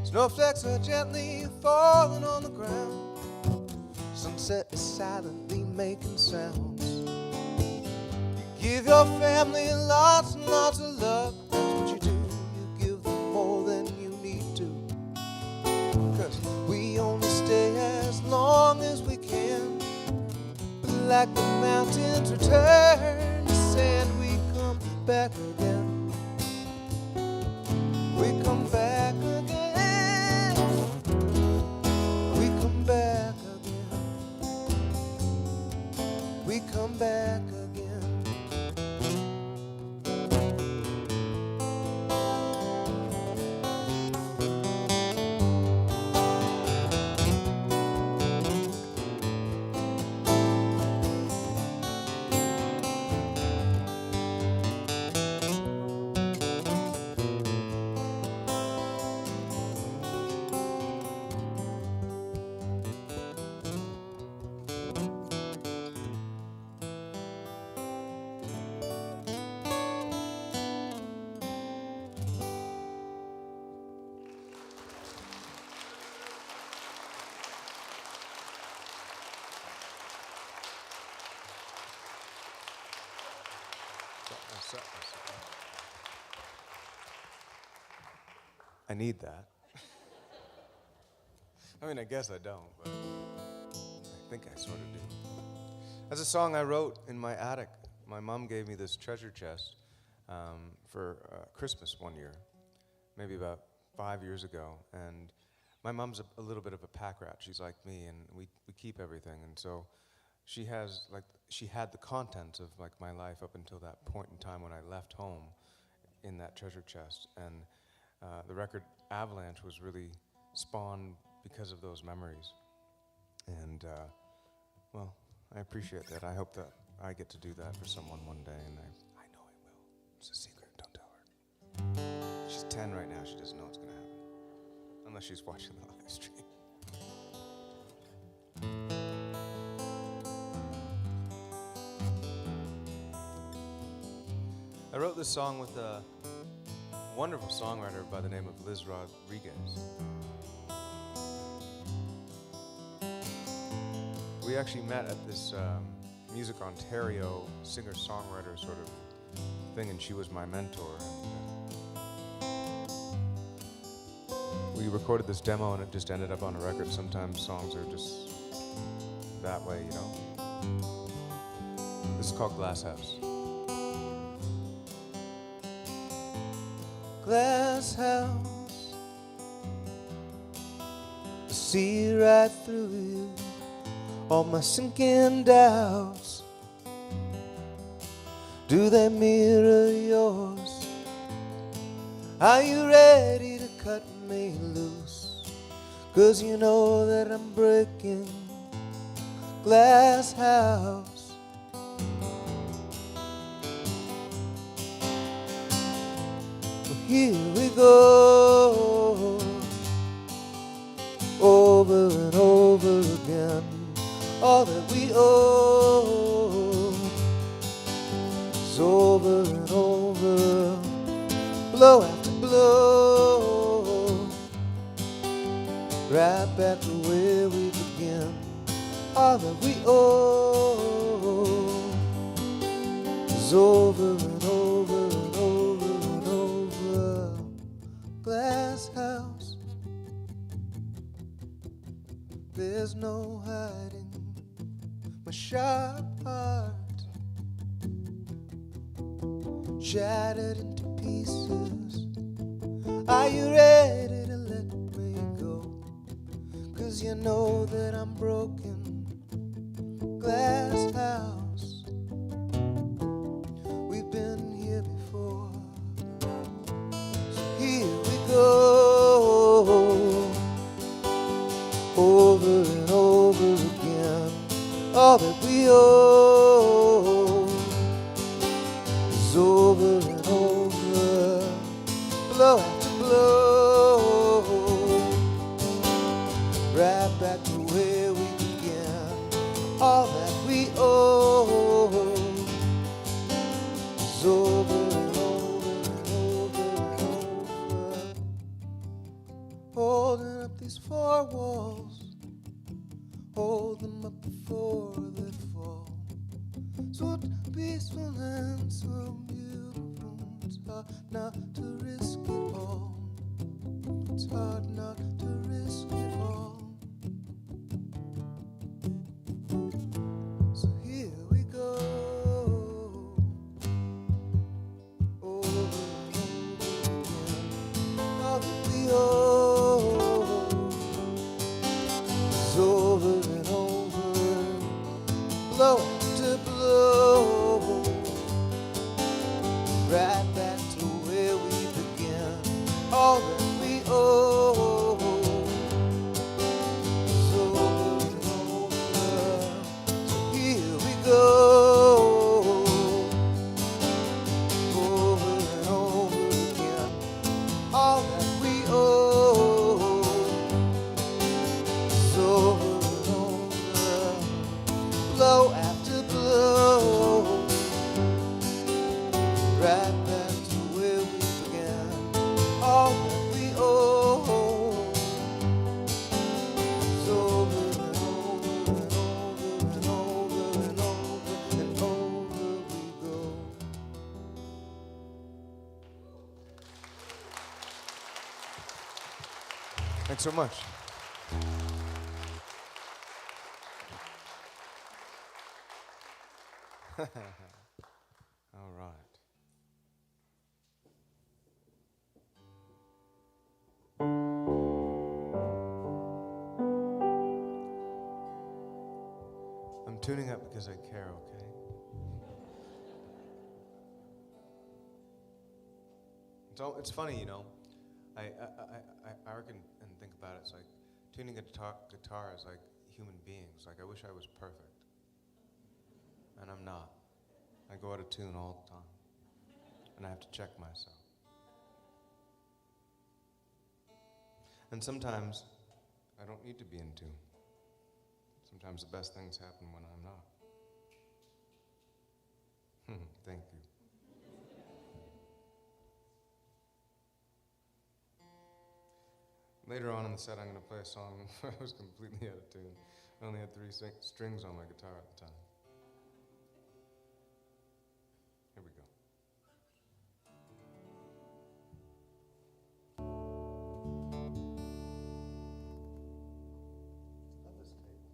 Snowflakes are gently falling on the ground. Sunset is silently making sounds. Give your family lots and lots of love. That's what you do. You give them more than you need to. 'Cause we only stay as long as we can. But like the mountains return to sand, we come back again. We come back again. We come back again. We come back again. I need that. I mean, I guess I don't, but I think I sort of do. That's a song I wrote in my attic. My mom gave me this treasure chest for Christmas one year, maybe about 5 years ago. And my mom's a little bit of a pack rat. She's like me, and we keep everything. And so she had the contents of like my life up until that point in time when I left home in that treasure chest. And the record Avalanche was really spawned because of those memories. And well, I appreciate that. I hope that I get to do that for someone one day, and I know I will. It's a secret, don't tell her. She's 10 right now, she doesn't know what's gonna happen. Unless she's watching the live stream. I wrote this song with a wonderful songwriter by the name of Liz Rodriguez. We actually met at this Music Ontario singer-songwriter sort of thing, and she was my mentor. We recorded this demo, and it just ended up on a record. Sometimes songs are just that way, you know? This is called Glass House. Glass house, I see right through you. All my sinking doubts, do they mirror yours? Are you ready to cut me loose? 'Cause you know that I'm breaking. Glass house, well, here we go, over and over again. All that we owe is over and over, blow after blow, right back to where we began. All that we owe is over and over and over and over. Glass house, there's no hiding my sharp heart, shattered into pieces. Are you ready to let me go? 'Cause you know that I'm broken. Glass house, we've been here before, so here we go, over and over again. All that we owe is over and over, blow after blow, right back to where we began. All that we owe is over and over and over and over. Holding up these four walls, hold them up before they fall. So peaceful and so beautiful. It's hard not to risk it all. It's hard not to risk it all. So here we go, over and over again. All that we owe is over and over, blow after blow, right back to where we began. All that we owe is over and over. So here we go, over and over again. All that we owe is over and over, blow after blow, right back to where we began. All that we owe is over and over and over and over and over and over we go. Thanks so much. All right. I'm tuning up because I care, okay? It's funny, you know. I reckon and think about it. It's like tuning a guitar is like human beings. Like I wish I was perfect, and I'm not. I go out of tune all the time, and I have to check myself. And sometimes I don't need to be in tune. Sometimes the best things happen when I'm not. Thank you. Later on in the set, I'm going to play a song where I was completely out of tune. I only had 3 strings on my guitar at the time. Here we go. Love this table.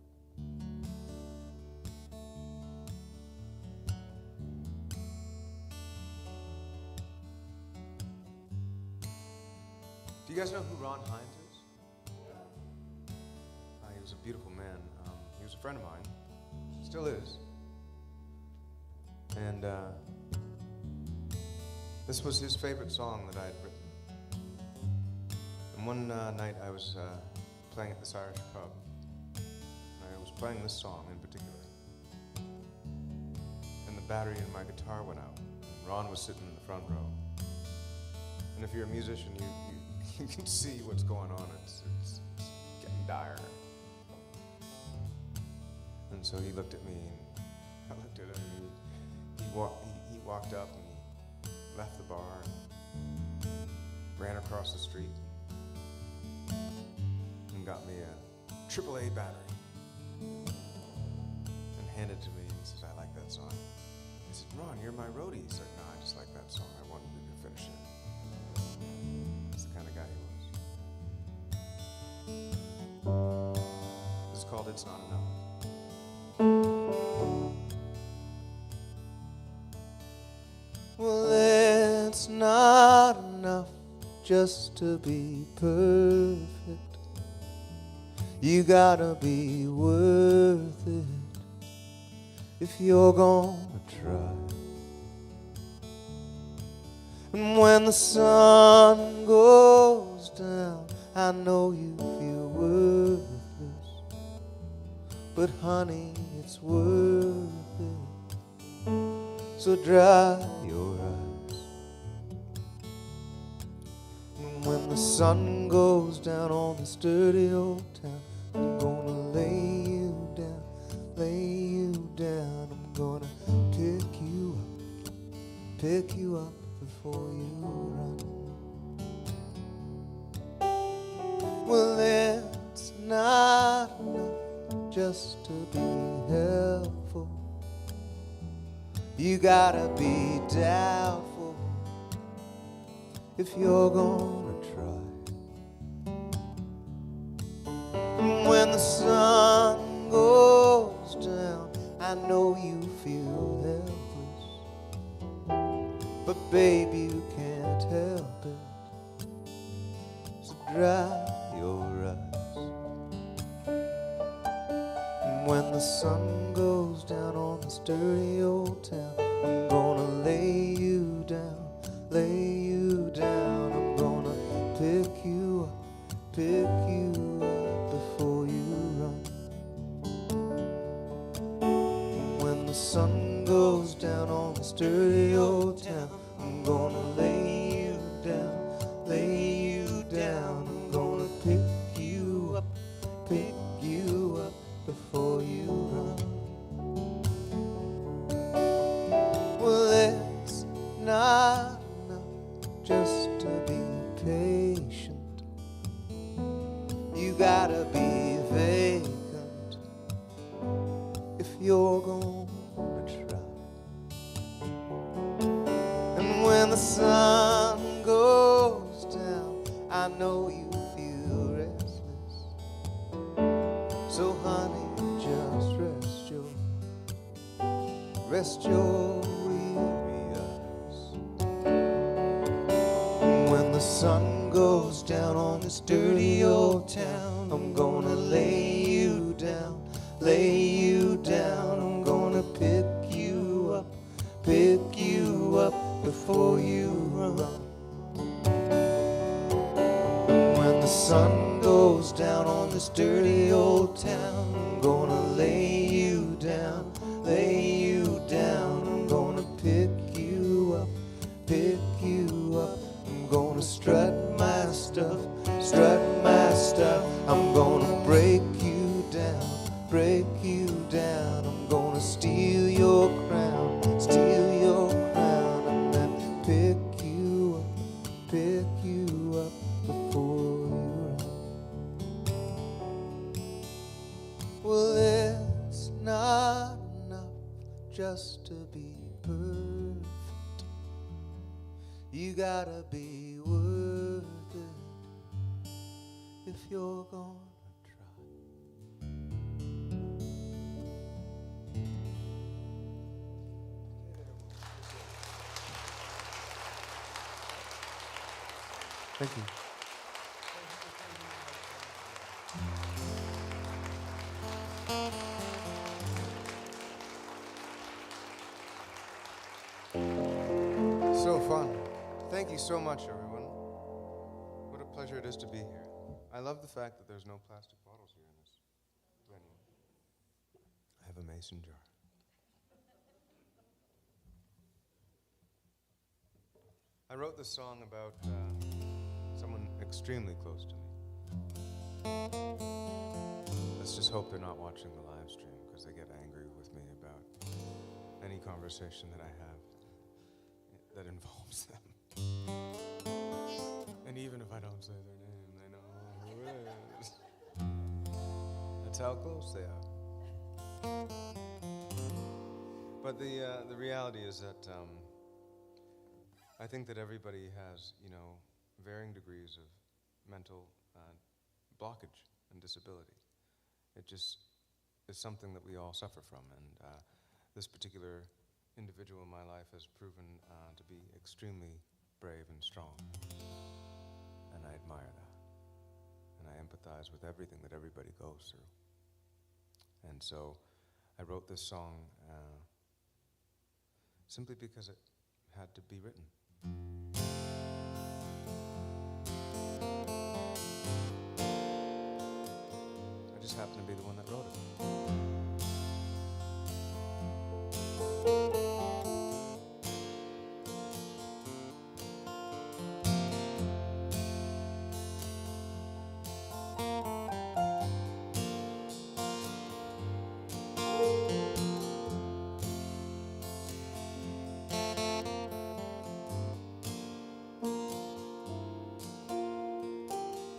Do you guys know who Ron Hines is? He was a beautiful man. He was a friend of mine. Still is. And this was his favorite song that I had written. And one night I was playing at this Irish pub. And I was playing this song in particular. And the battery in my guitar went out. And Ron was sitting in the front row. And if you're a musician, you can see what's going on. It's getting dire. And so he looked at me, and I looked at him, and he walked up, and he left the bar, and ran across the street, and got me a AAA battery, and handed it to me, and he says, "I like that song." I said, "Ron, you're my roadie." He said, "No, I just like that song. I wanted you to finish it." That's the kind of guy he was. This is called "It's Not Enough." Well, it's not enough just to be perfect. You gotta be worth it if you're gonna try. And when the sun goes down, I know you feel worthless, but honey, it's worth it. So dry your eyes. And when the sun goes down on the sturdy old town, I'm gonna lay you down, lay you down. I'm gonna pick you up before you run. Well, it's not enough just to be helpful. You gotta be doubtful if you're gonna try. And when the sun goes down, I know you feel helpless, but baby, you can't help it. So dry your eyes. And when the sun goes down on the sturdy old town, I'm gonna lay you down, lay you down. I'm gonna pick you up before you run. And when the sun goes down on the sturdy old town, I'm gonna lay you down, lay you down. I'm gonna pick you up before you run. Well, it's not enough just to be patient. You gotta be vacant if you're gonna try. And when the sun goes down, I know you feel restless. So honey, just rest your weary eyes. When the sun goes down on this dirty old town, I'm gonna lay you down, lay you down. I'm gonna pick you up before you run. When the sun goes down on this dirty old town, I'm gonna lay you down, lay you down. I'm gonna pick you up, pick you up. I'm gonna strut my stuff, strut my stuff. I'm gonna break you down, break you down. I'm gonna steal your crown, steal your crown. And then pick you up before you run. Well, it's not enough just to be perfect. You gotta be worth it if you're gonna try. Thank you. So fun. Thank you so much, everyone. What a pleasure it is to be here. I love the fact that there's no plastic bottles here in this venue. I have a mason jar. I wrote this song about someone extremely close to me. Let's just hope they're not watching the live stream, because they get angry with me about any conversation that I have that involves them. And even if I don't say their name, they know who it is. That's how close they are. But the reality is that I think that everybody has, varying degrees of mental blockage and disability. It just is something that we all suffer from, and this particular individual in my life has proven to be extremely brave and strong, and I admire that, and I empathize with everything that everybody goes through. And so I wrote this song simply because it had to be written. I just happened to be the one that wrote it.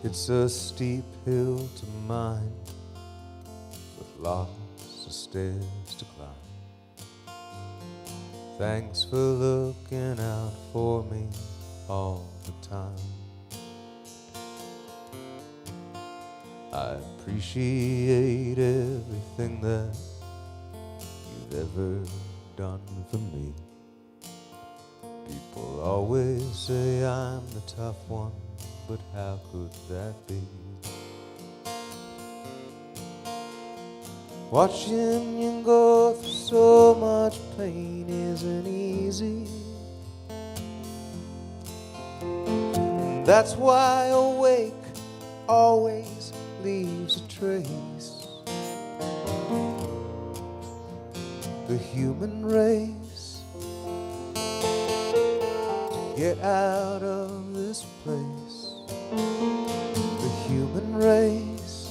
It's a steep hill to mine, with lots of stairs to climb. Thanks for looking out for me all the time. I appreciate everything that you've ever done for me. People always say I'm the tough one, but how could that be? Watching you go through so much pain isn't easy. That's why awake always leaves a trace. The human race, to get out of this place. The human race,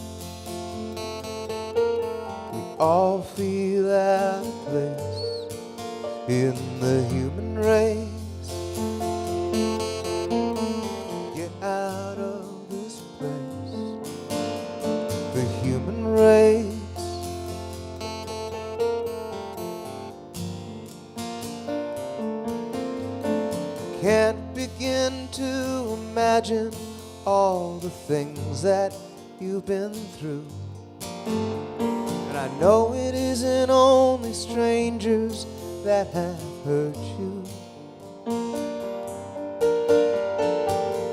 we all feel out of place. In the human race, get out of this place. The human race. Can't begin to imagine all the things that you've been through. And I know it isn't only strangers that have hurt you.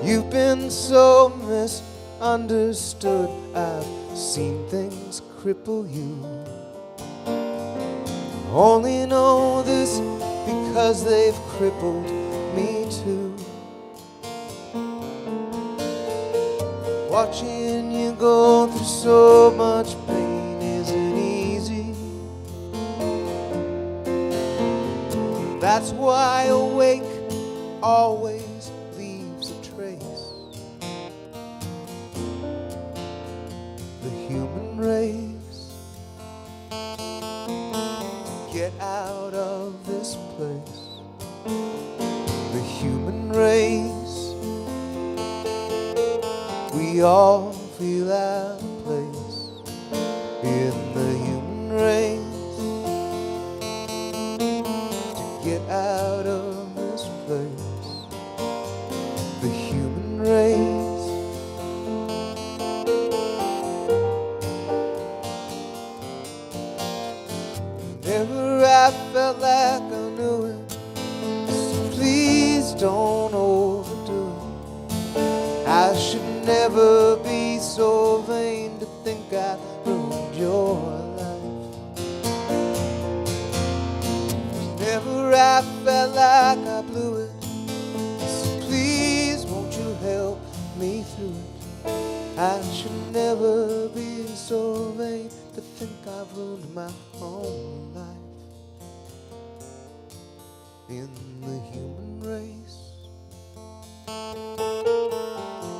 You've been so misunderstood. I've seen things cripple you. Only know this because they've crippled me too. Watching you go through so much pain isn't easy. That's why awake always leaves a trace. The human race, get out of this place. The human race, we all feel out of place in the human race. To get out of this place, the human race. Never I felt like I knew it, so please don't overdo it. I should never be so vain to think I ruined your life. Never I felt like I blew it, so please won't you help me through it. I should never be so vain to think I've ruined my own life. In the human race,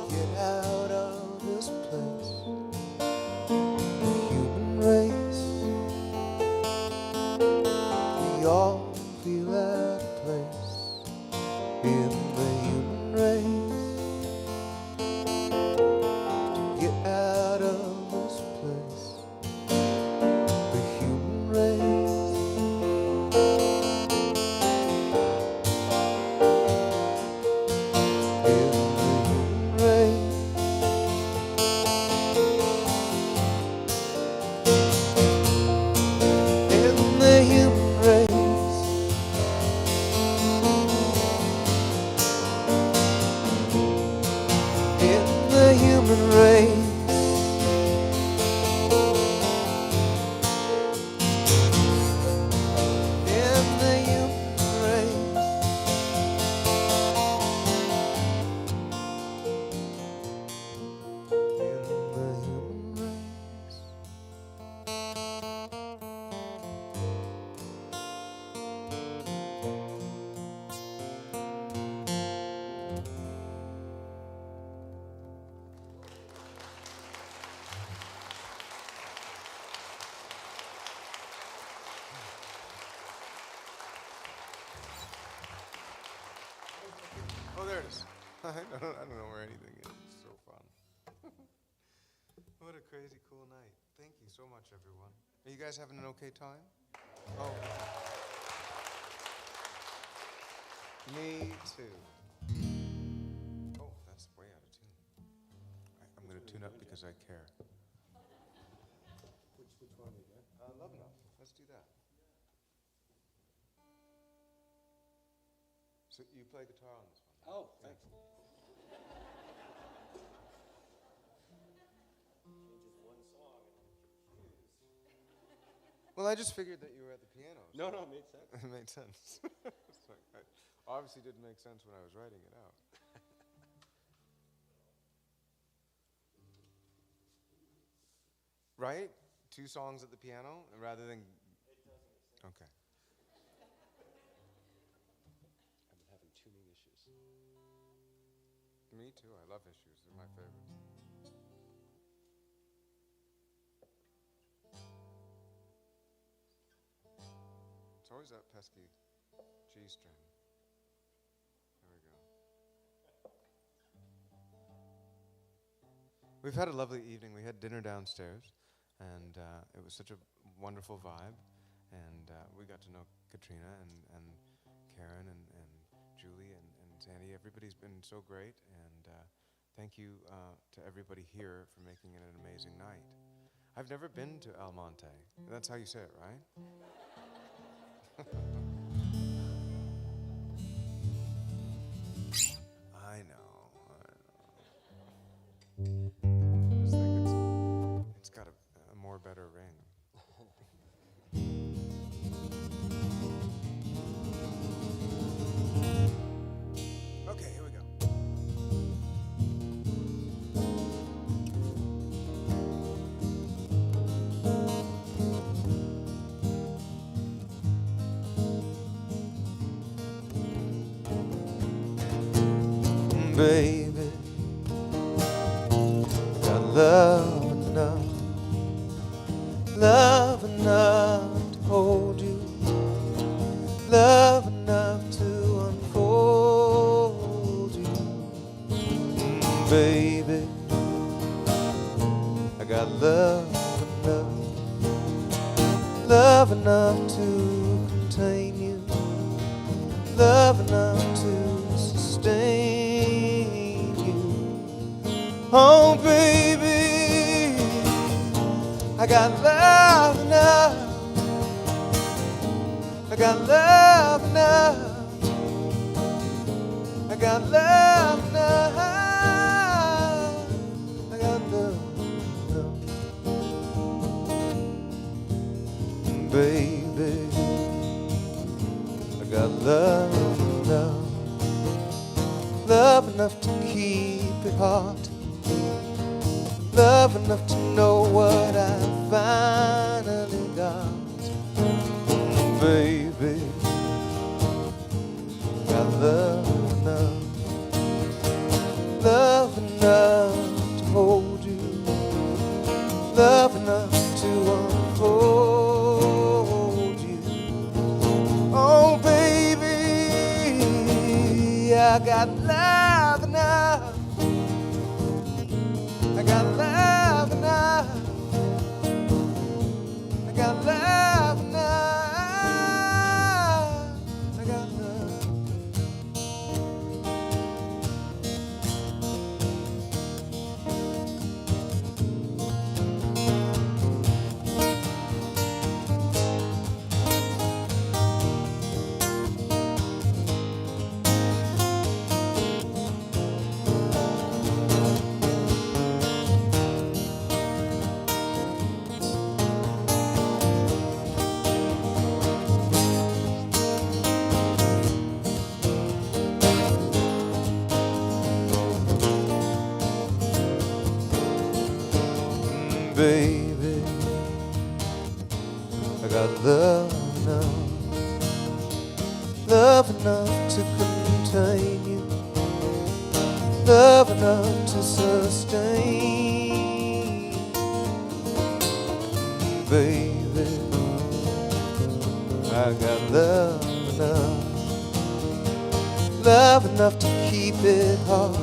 get out of this place. The human race, we all feel out of place. In the human race, to get out of this place. The human race. Oh, there it is. I don't know where anything is. It's so fun. What a crazy cool night. Thank you so much, everyone. Are you guys having an okay time? Oh. Me too. Oh, that's way out of tune. I'm going to tune up because I care. Which one you got? Love Enough. Let's do that. So you play guitar on this one? Oh, thanks. Well, I just figured that you were at the piano. No, it made sense. It made sense. It's like, it obviously didn't make sense when I was writing it out. Right? 2 songs at the piano rather than... Okay. I've been having tuning issues. Me too. I love issues. They're my favorite. It's always that pesky G string. There we go. We've had a lovely evening. We had dinner downstairs, and it was such a wonderful vibe. And we got to know Catriona and Karen and Julie and Sandy. Everybody's been so great, and thank you to everybody here for making it an amazing night. I've never been to Almonte. That's how you say it, right? I know. I just think it's got a more better ring. Okay, here we go. Baby, got love enough to hold you, love enough to unfold you. Baby, I got love enough to contain you, love enough to sustain you. Oh, baby, I got love enough. I got love enough. I got love enough. I got love enough. Baby, I got love enough. Love enough to keep it hot. Love enough to know what I finally got. Baby, got love enough. Love enough to hold you. Love enough to unfold you. Oh, baby, I got love enough. I got love enough. I got love enough. I got love. Baby, I got love enough to contain you, love enough to sustain. Baby, I got love enough to keep it hot.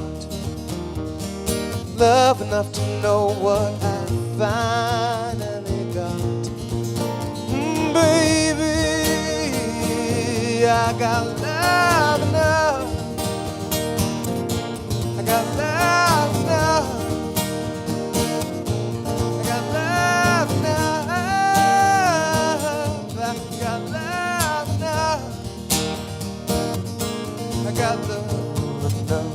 Love enough to know what I finally got. Baby, I got love enough. I got love enough. I got love enough. I got love enough. I got love enough.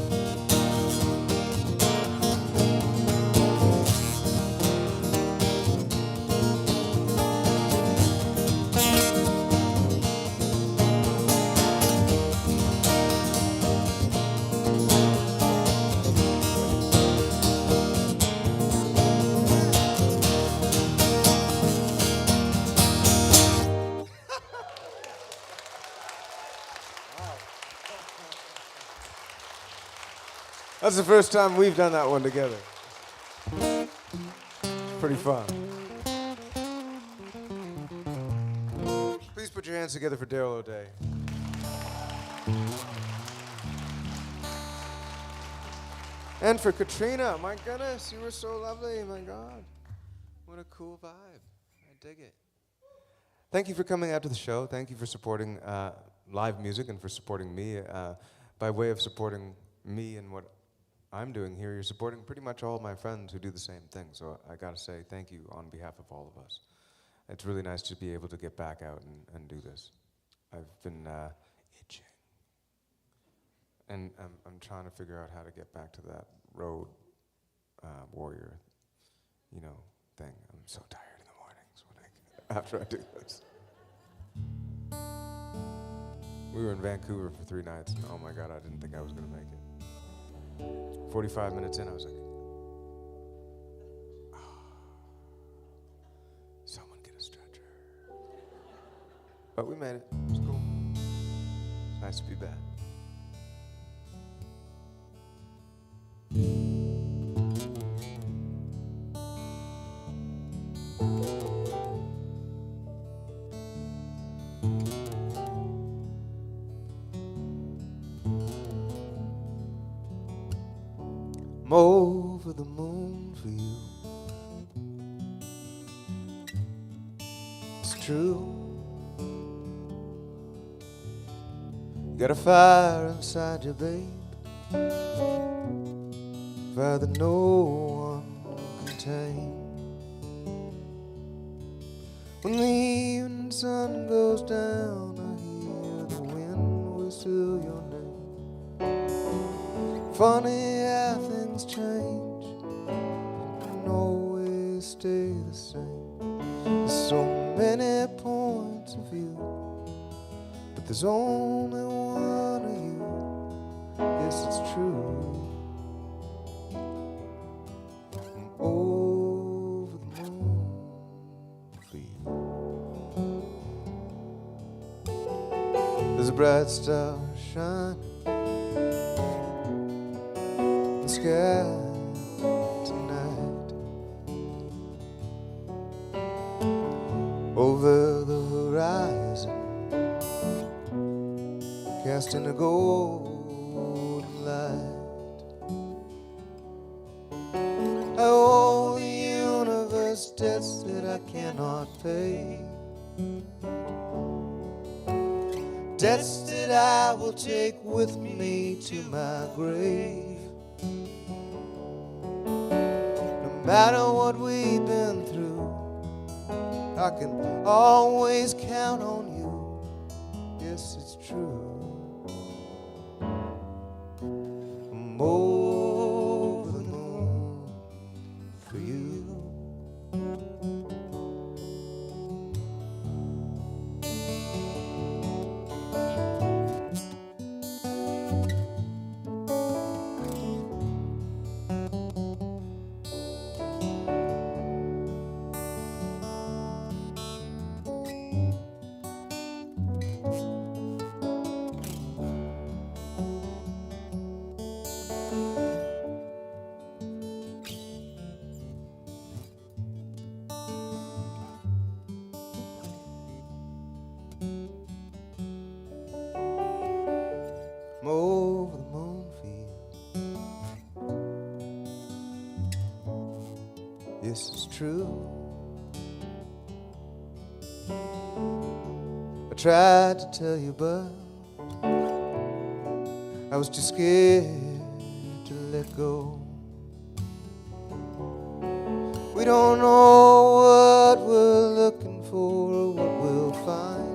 That's the first time we've done that one together. Pretty fun. Please put your hands together for Daryl O'Day. And for Catriona. My goodness, you were so lovely. My God. What a cool vibe. I dig it. Thank you for coming out to the show. Thank you for supporting live music and for supporting me. By way of supporting me and what I'm doing here, you're supporting pretty much all my friends who do the same thing. So I gotta say thank you on behalf of all of us. It's really nice to be able to get back out and do this. I've been itching. And I'm trying to figure out how to get back to that road warrior, thing. I'm so tired in the mornings after I do this. We were in Vancouver for 3 nights, and oh my God, I didn't think I was going to make it. 45 minutes in, I was like, someone get a stretcher. But we made it. It was cool. It's nice to be back. I'm over the moon for you. It's true. You got a fire inside you, babe. Fire that no one can tame. When the evening sun goes down, I hear the wind whistle your name. Funny how things change and always stay the same. There's so many points of view, but there's only one of you. Yes, it's true. I'm over the moon for you. There's a bright star shining in the sky tonight. Over the horizon, casting a golden light. I owe the universe debts that I cannot pay, debts that I will take with me to my grave. No matter what we've been through, I can always count on you. Yes, it's true. I'm over the moon for you. I'm over the moon for you. Yes, it's true. I tried to tell you, but I was too scared to let go. We don't know what we're looking for or what we'll find.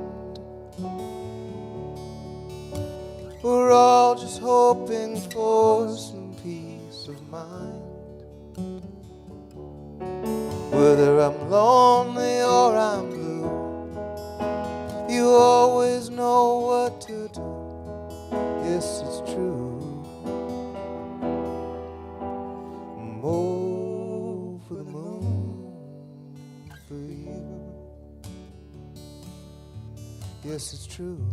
We're all just hoping for some peace of mind. Whether I'm lonely or I'm blue, you always know what to do. Yes, it's true. I'm over the moon for you. Yes, it's true.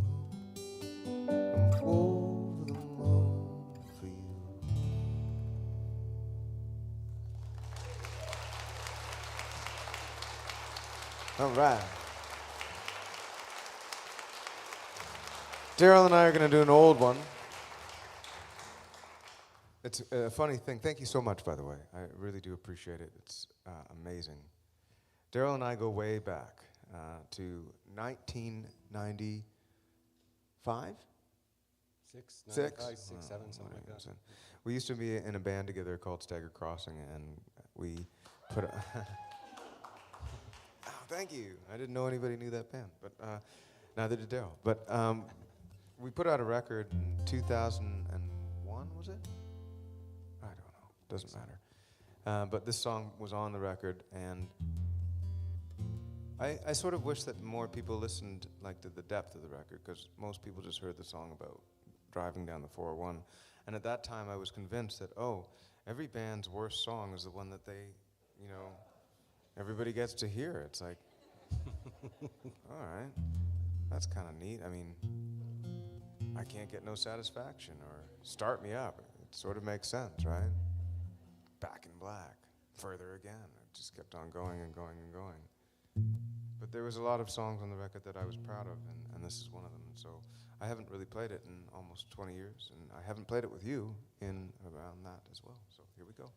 I'm over the moon for you. All right. Daryl and I are going to do an old one. It's a funny thing. Thank you so much, by the way. I really do appreciate it. It's amazing. Daryl and I go way back to 1995? Six, Oh, seven, something like that. We used to be in a band together called Stagger Crossing, and we put a oh, thank you. I didn't know anybody knew that band, but neither did Daryl. But we put out a record in 2001. 4-1, was it? I don't know. Doesn't matter. But this song was on the record, and I sort of wish that more people listened like to the depth of the record, because most people just heard the song about driving down the 401. And at that time, I was convinced that, oh, every band's worst song is the one that they, you know, everybody gets to hear. It's like, all right, that's kind of neat. I mean, I can't get no satisfaction, or start me up. It sort of makes sense, right? Back in Black, Further Again. It just kept on going and going and going. But there was a lot of songs on the record that I was proud of, and this is one of them. And so I haven't really played it in almost 20 years, and I haven't played it with you in around that as well. So here we go.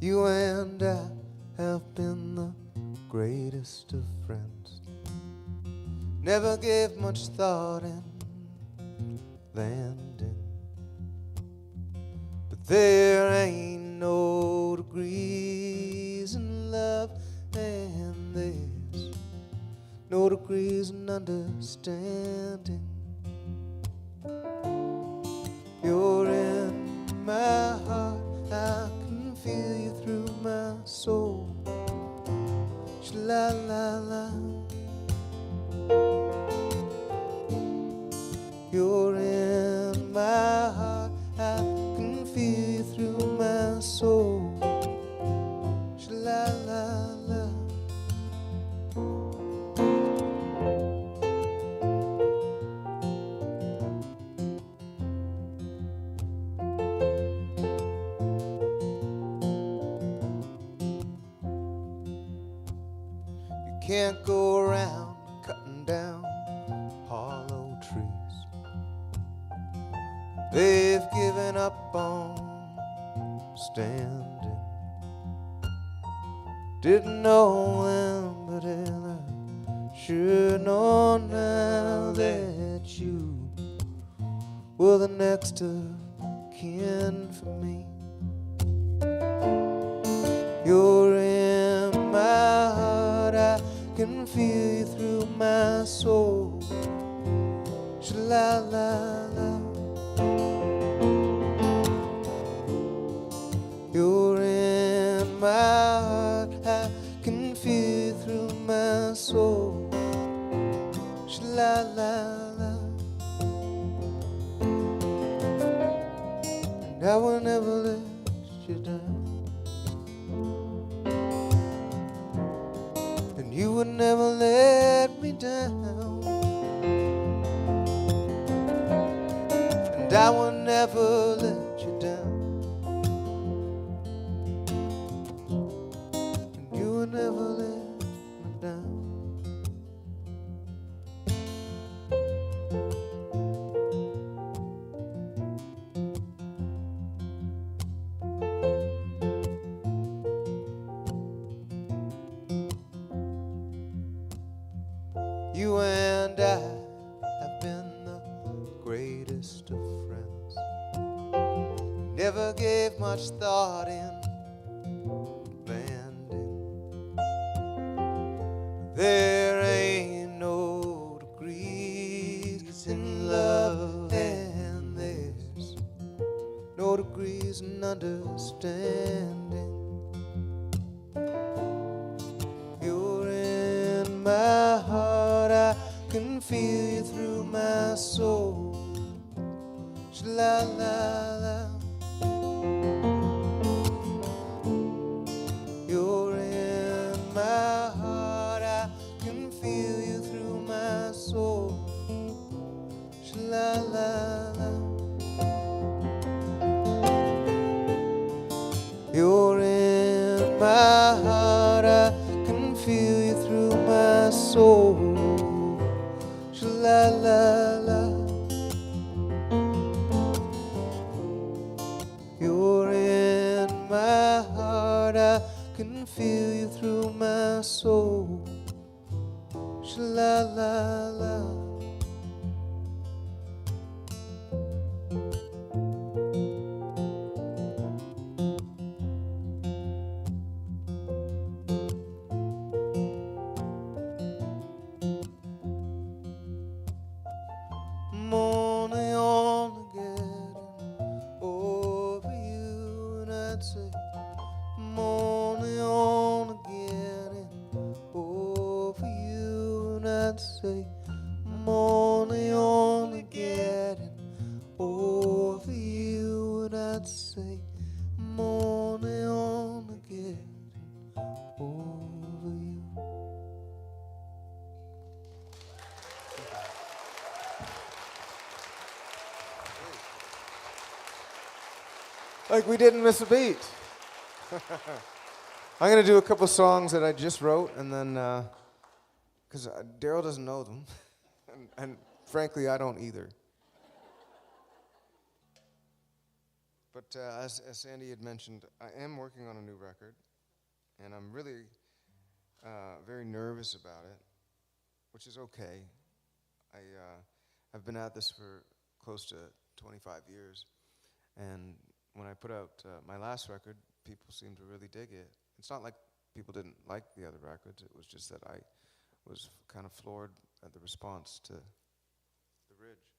You and I have been the greatest of friends. Never gave much thought in landing, but there ain't no degrees in love, and there's no degrees in understanding. You're in my heart, I can feel you through my soul. Sha-la-la-la. You're in my heart, I can feel you through my soul. Sha-la-la-la. You can't go around cutting down hollow trees. They've given up on standing. Didn't know them, but I sure know now that you were the next of kin for me. You're in my heart, I can feel you through my soul. Sha-la-la-la. You're in my heart, I can feel you through my soul. Sha-la-la-la. And I will never let you down, and you would never let me down, and I will never let you down. Never let me down. You and I have been the greatest of friends. Never gave much thought in there ain't no degrees in love, and there's no degrees in understanding. You're in my heart, I can feel you through my soul. Sha-la-la-la. You're in my heart, I can feel you through my soul. Sha-la-la-la. You're in my heart, I can feel you through my soul. Sha-la-la-la. You're in my heart, I can feel you through my soul. Sha-la-la-la. say, I'm only on again and over you. And I'd say, I'm only on again and over you. And I'd say, I'm only on again and over you. Like we didn't miss a beat. I'm going to do a couple songs that I just wrote, and then, because Daryl doesn't know them, and frankly, I don't either. But as Sandy had mentioned, I am working on a new record, and I'm really very nervous about it, which is okay. I've been at this for close to 25 years, and when I put out my last record, people seemed to really dig it. It's not like people didn't like the other records, it was just that I was kind of floored at the response to The Ridge.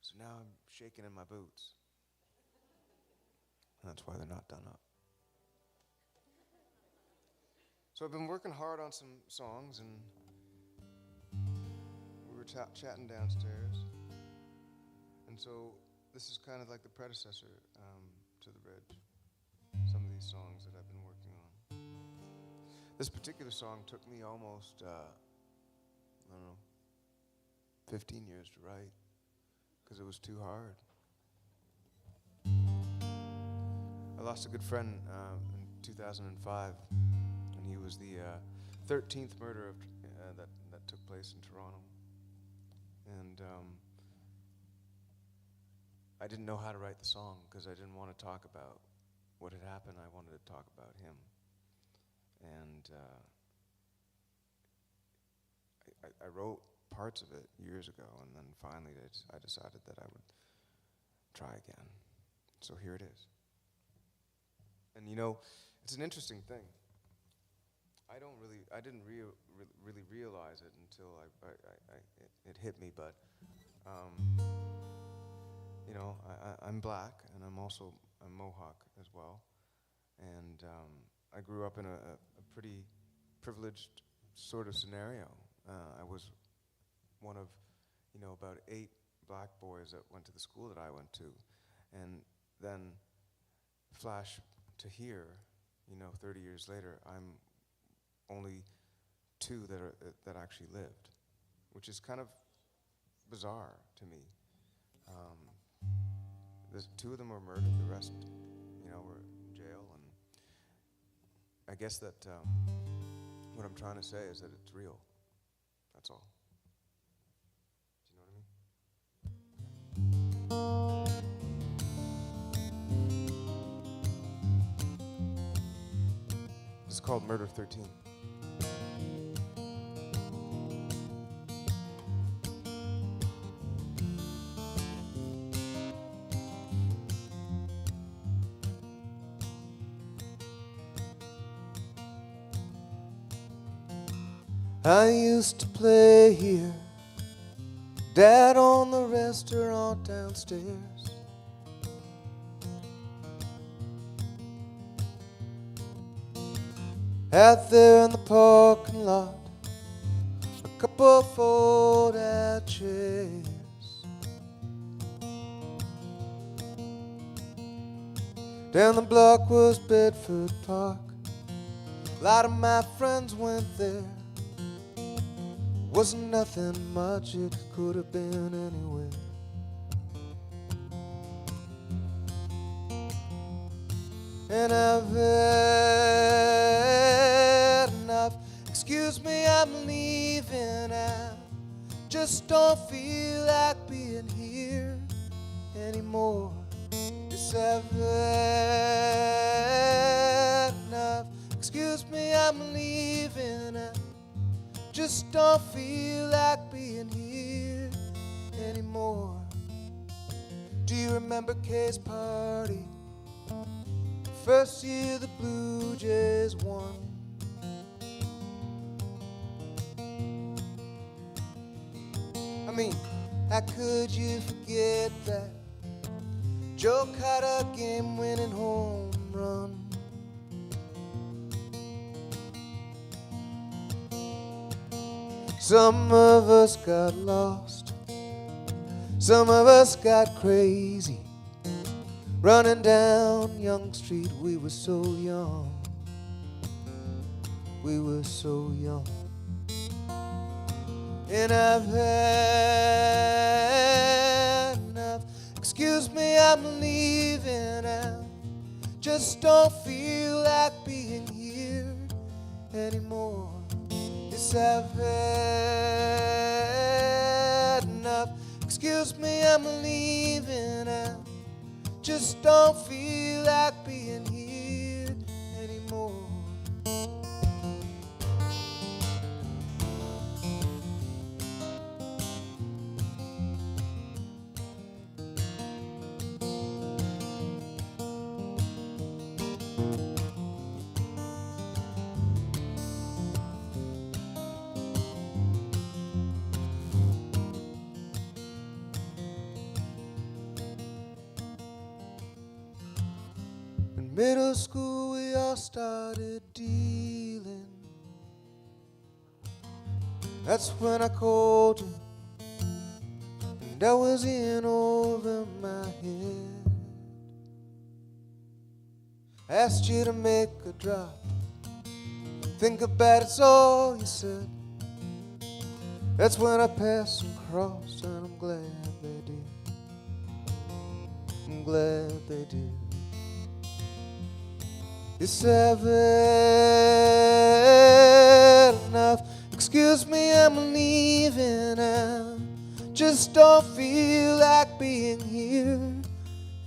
So now I'm shaking in my boots. And that's why they're not done up. So I've been working hard on some songs, and we were chatting downstairs. And so this is kind of like the predecessor to The Ridge, some of these songs that I've been working on. This particular song took me almost, 15 years to write, because it was too hard. I lost a good friend in 2005, and he was the 13th murder that took place in Toronto. And I didn't know how to write the song because I didn't want to talk about what had happened. I wanted to talk about him. And I wrote parts of it years ago, and then finally I decided that I would try again. So here it is. And you know, it's an interesting thing. I didn't really realize it until it hit me, but you know, I'm black, and I'm Mohawk as well, and I grew up in a pretty privileged sort of scenario. I was one of, about 8 black boys that went to the school that I went to, and then flash to here, 30 years later, I'm only 2 that actually lived, which is kind of bizarre to me. The 2 of them were murdered, the rest, were in jail, and I guess that what I'm trying to say is that it's real. That's all. Do you know what I mean? This is called Murder 13. I used to play here, Dad on the restaurant downstairs. Out there in the parking lot, a couple fold-out chairs. Down the block was Bedford Park. A lot of my friends went there. Wasn't nothing much, it could have been anywhere. And I've had enough. Excuse me, I'm leaving. I just don't feel like being here anymore. Yes, I've had enough. Excuse me, I'm leaving. I just don't feel like being here anymore. Do you remember Kay's party? First year the Blue Jays won. I mean, how could you forget that? Joe caught a game-winning home run. Some of us got lost, some of us got crazy, running down Young Street. We were so young, we were so young. And I've had enough. Excuse me, I'm leaving out. Just don't feel like being here anymore. Yes, I've had enough. Excuse me, I'm leaving out. Just don't feel like being here anymore. In middle school we all started dealing. That's when I called you, and I was in over my head. I asked you to make a drop. Think about it's all you said. That's when I passed some cross, and I'm glad they did. I'm glad they did. Yes, I've had enough. Excuse me, I'm leaving out. Just don't feel like being here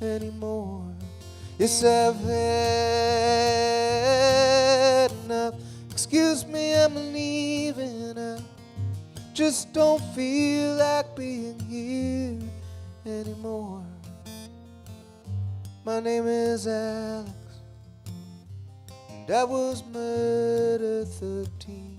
anymore. Yes, I've had enough. Excuse me, I'm leaving out. Just don't feel like being here anymore. My name is Alex, and I was murder 13.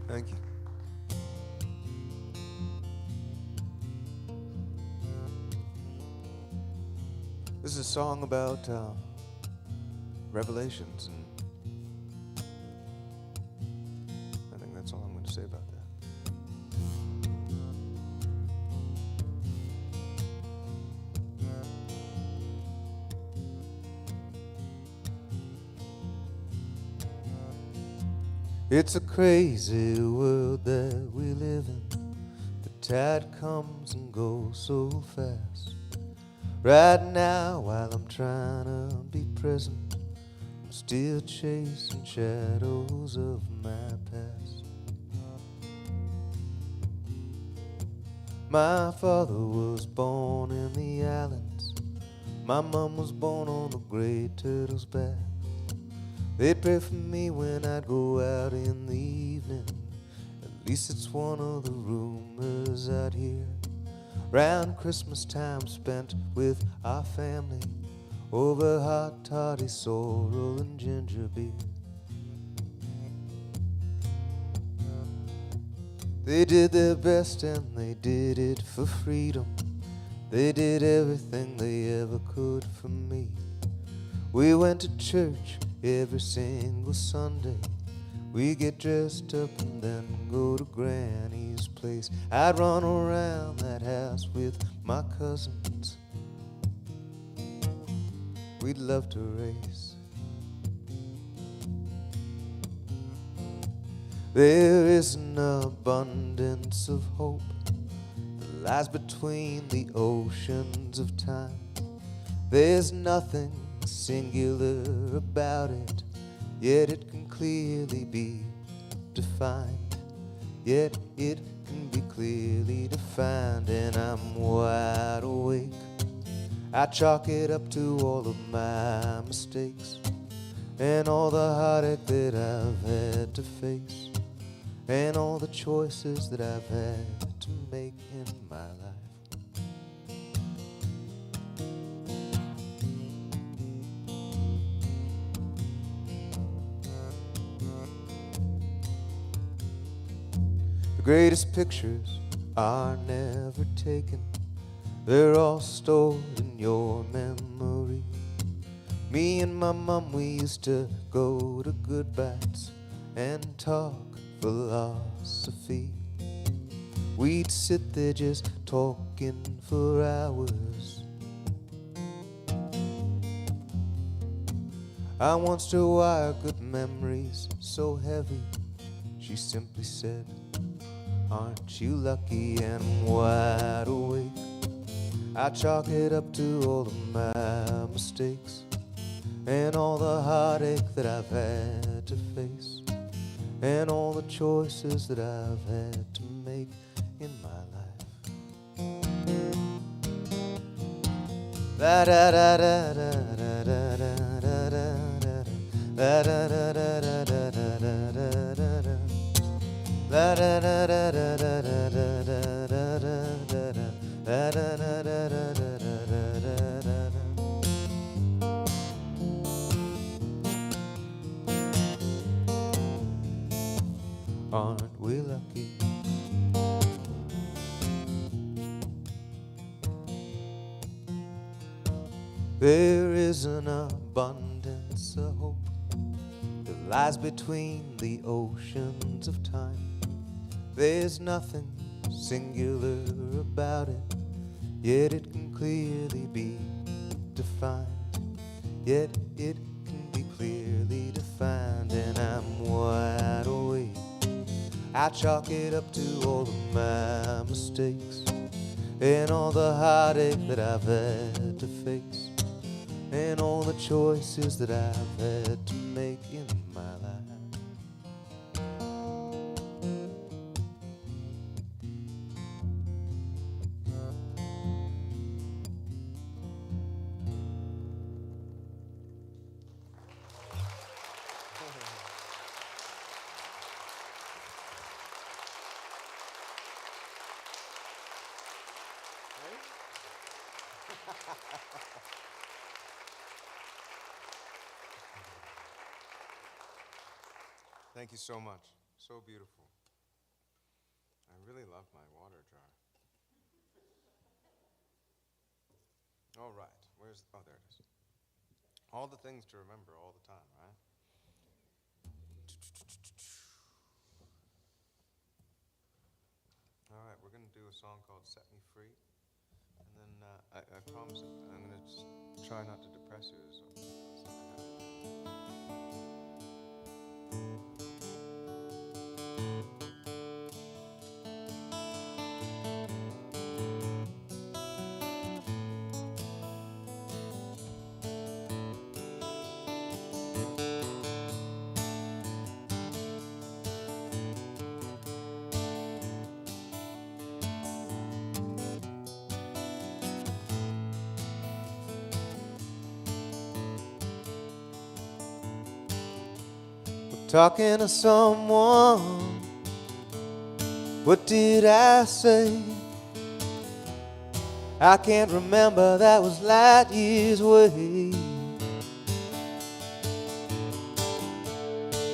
Thank you. This is a song about revelations, and I think that's all I'm going to say about that. It's a crazy world that we live in. The tide comes and goes so fast. Right now, while I'm trying to be present, I'm still chasing shadows of my past. My father was born in the islands. My mom was born on the great turtle's back. They'd pray for me when I'd go out in the evening. At least it's one of the rumors I'd hear. Round Christmas time spent with our family over hot toddy, sorrel, and ginger beer. They did their best and they did it for freedom. They did everything they ever could for me. We went to church every single Sunday. We get dressed up and then go to Granny's place. I'd run around that house with my cousins. We'd love to race. There is an abundance of hope that lies between the oceans of time. There's nothing singular about it, yet it can clearly be defined. Yet it can be clearly defined, and I'm wide awake. I chalk it up to all of my mistakes and all the heartache that I've had to face and all the choices that I've had to to make in my life. The greatest pictures are never taken. They're all stored in your memory. Me and my mom, we used to go to good bats and talk philosophy. We'd sit there just talking for hours. I once told why are good memories so heavy. She simply said, aren't you lucky? And I'm wide awake. I chalk it up to all of my mistakes and all the heartache that I've had to face and all the choices that I've had to make in my life. La da da da da da da da da da da da da da da da da da da. La da da da da da da da da da da da. La da da da da da da da da da. Aren't we lucky? There is an abundance of hope that lies between the oceans of time. There's nothing singular about it, yet it can clearly be defined. Yet it can be clearly defined, and I'm wide awake. I chalk it up to all of my mistakes and all the heartache that I've had to face and all the choices that I've had to make in my life. Thank you so much. So beautiful. I really love my water jar. All right. Oh, there it is. All the things to remember all the time, right? All right, we're going to do a song called Set Me Free. And then I promise I'm going to just try not to depress you. Talking to someone, what did I say? I can't remember, that was light years away.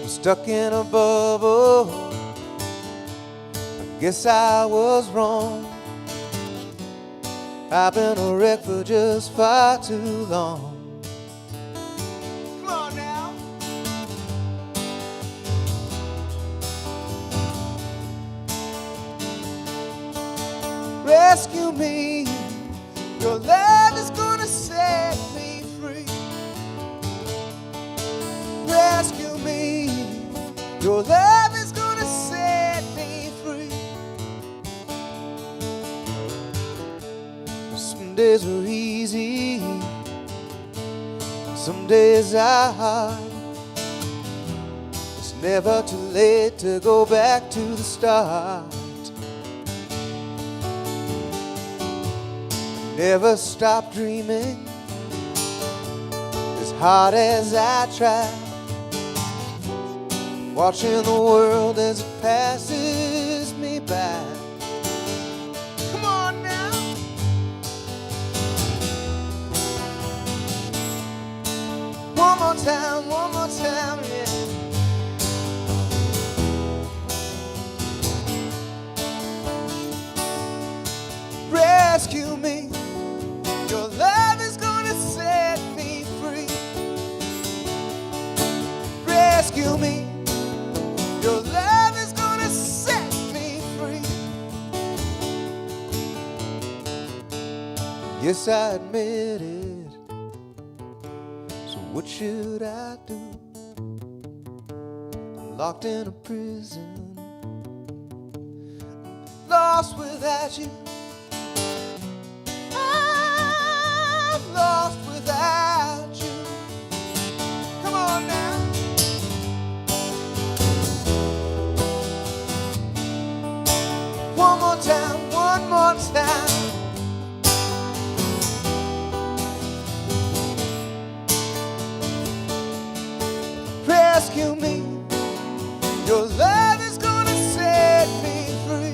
I'm stuck in a bubble, I guess I was wrong. I've been a wreck for just far too long. Rescue me, your love is gonna set me free. Rescue me, your love is gonna set me free. Some days are easy, some days are hard. It's never too late to go back to the start. Never stop dreaming, as hard as I try. Watching the world as it passes me by. time, yeah. Rescue me, your love is gonna set me free. Rescue me, your love is gonna set me free. Yes, I admit it. So what should I do? I'm locked in a prison, lost without you. I'm lost without you. Come on now. One more time, one more time. Rescue me, your love is gonna set me free.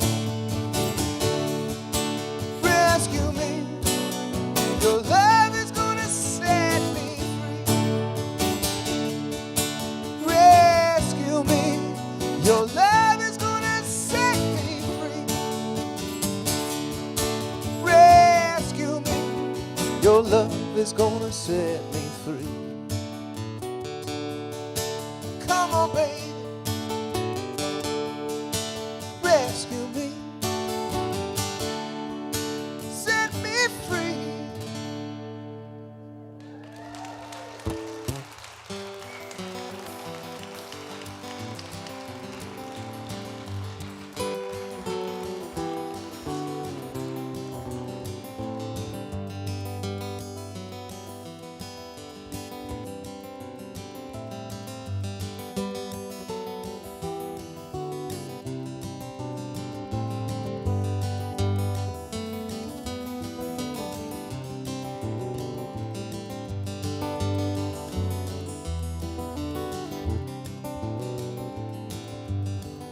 Rescue me, your love is gonna set me free. Rescue me, your love is gonna set me free. Rescue me, your love is gonna set me free. Come on, baby, rescue me, set me free.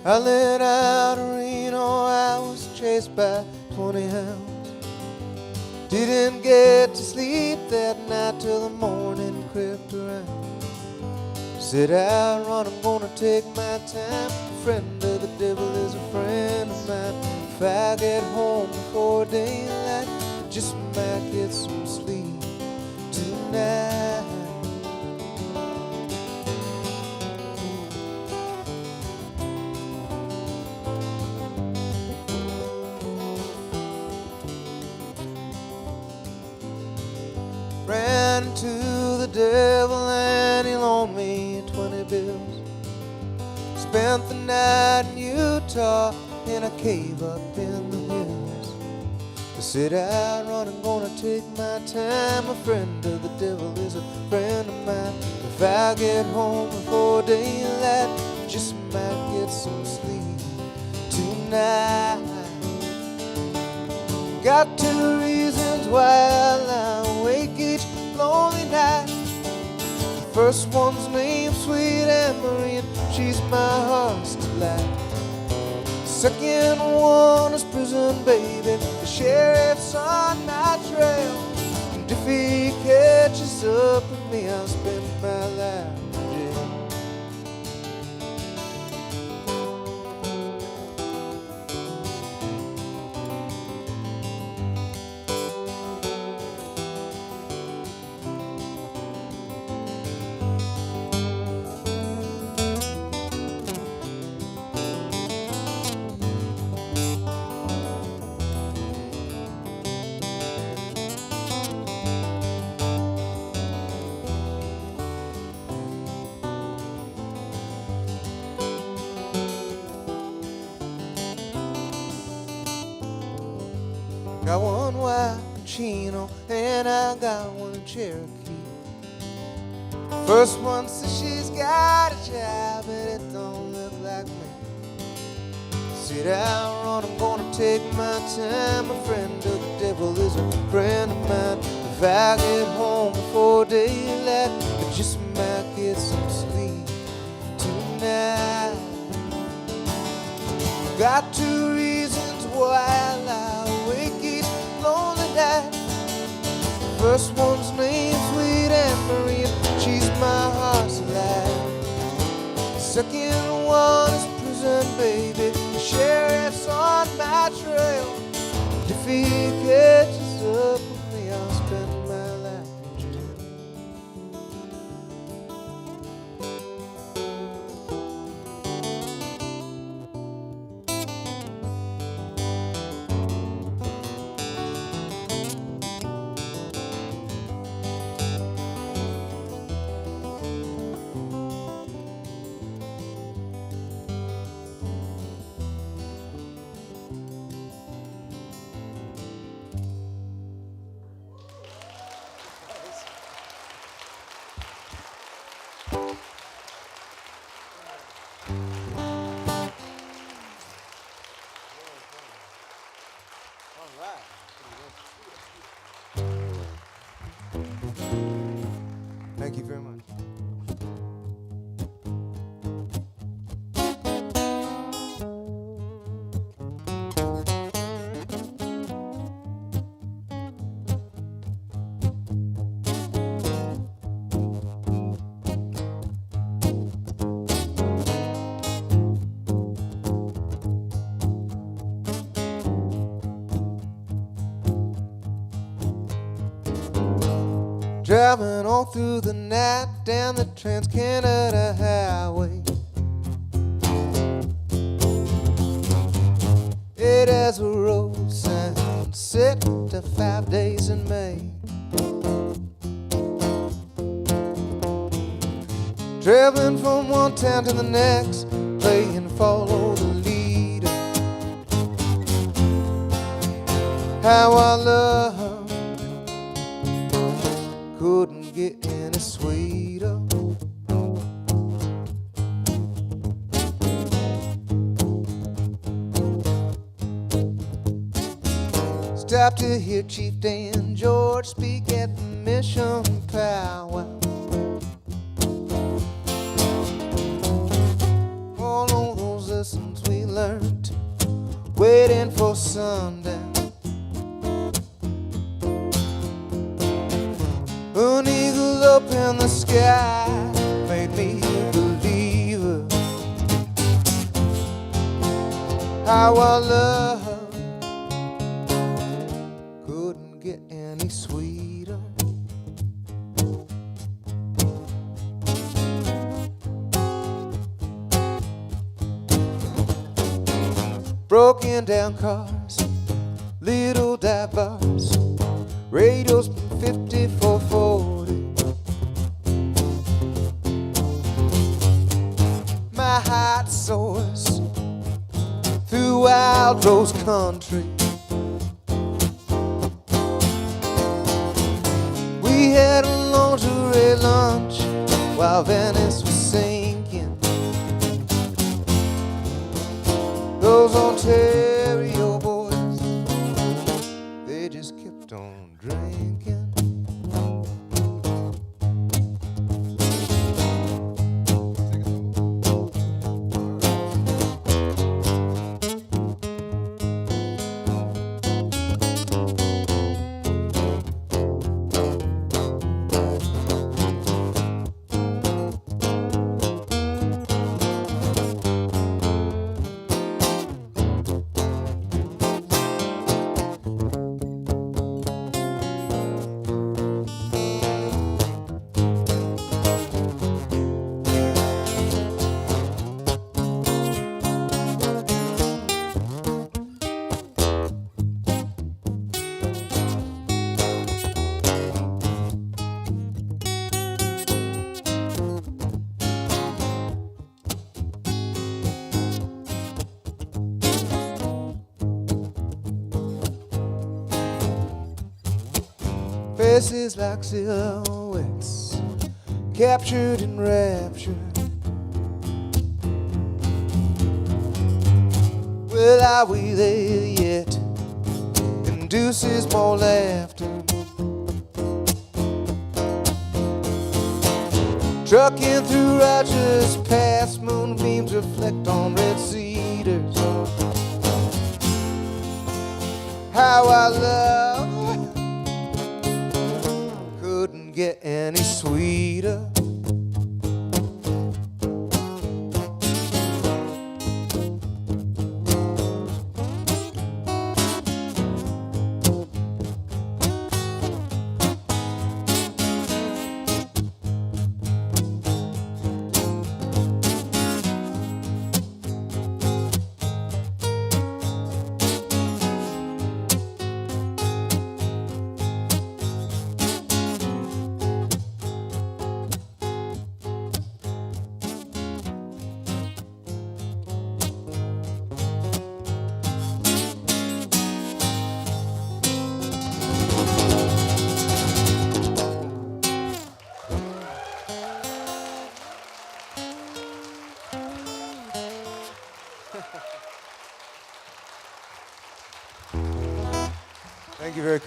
I let out a Reno, I was chased by 20 hounds. Didn't get to sleep that night till the morning crept around. Sit out, run, I'm gonna take my time. A friend of the devil is a friend of mine. If I get home before daylight, I just might get some sleep tonight. Ran to the devil and he loaned me 20 bills. Spent the night in Utah in a cave up in the hills. I said, I run, I'm gonna take my time. A friend of the devil is a friend of mine. If I get home before daylight, I just might get some sleep tonight. Got 2 reasons why I lie awake each lonely night. The first one's named Sweet Anne-Marie, and she's my heart's delight. The second one is Prison Baby, the sheriff's on my trail. And if he catches up with me, I'll spend my life in jail. Got one white Chino and I got one Cherokee. First one says she's got a job and it don't look like me. Sit down, run, I'm gonna take my time. A friend of the devil is a friend of mine. If I get home before daylight, I just might get some sleep tonight. Got 2 reasons why I lie awake each lonely night. First one's named Sweet Anne-Marie, she's my heart. sheriff's on my trail. If he catches up with me, I'll spend my life in jail. Thank you very much. Driving all through the night down the Trans-Canada Highway. It has a road sign set to 5 days in May. Traveling from one town to the next, playing follow the leader. How I love couldn't get any sweeter. Stopped to hear Chief Dan George speak at the mission powwow. All of those lessons we learned, waiting for sundown. An eagle up in the sky made me a believer. How I love couldn't get any sweeter. Broken down cars, little dive bars, radios 5440. My heart soars through wild rose country. We had a lingerie lunch while Venice was sinking. Those Ontario boys, they just kept on drinking. Faces like silhouettes, captured in rapture. Well, are we there yet? Induces more laughter. Trucking through Rogers Pass, moonbeams reflect on red cedars. How I love couldn't get any sweeter.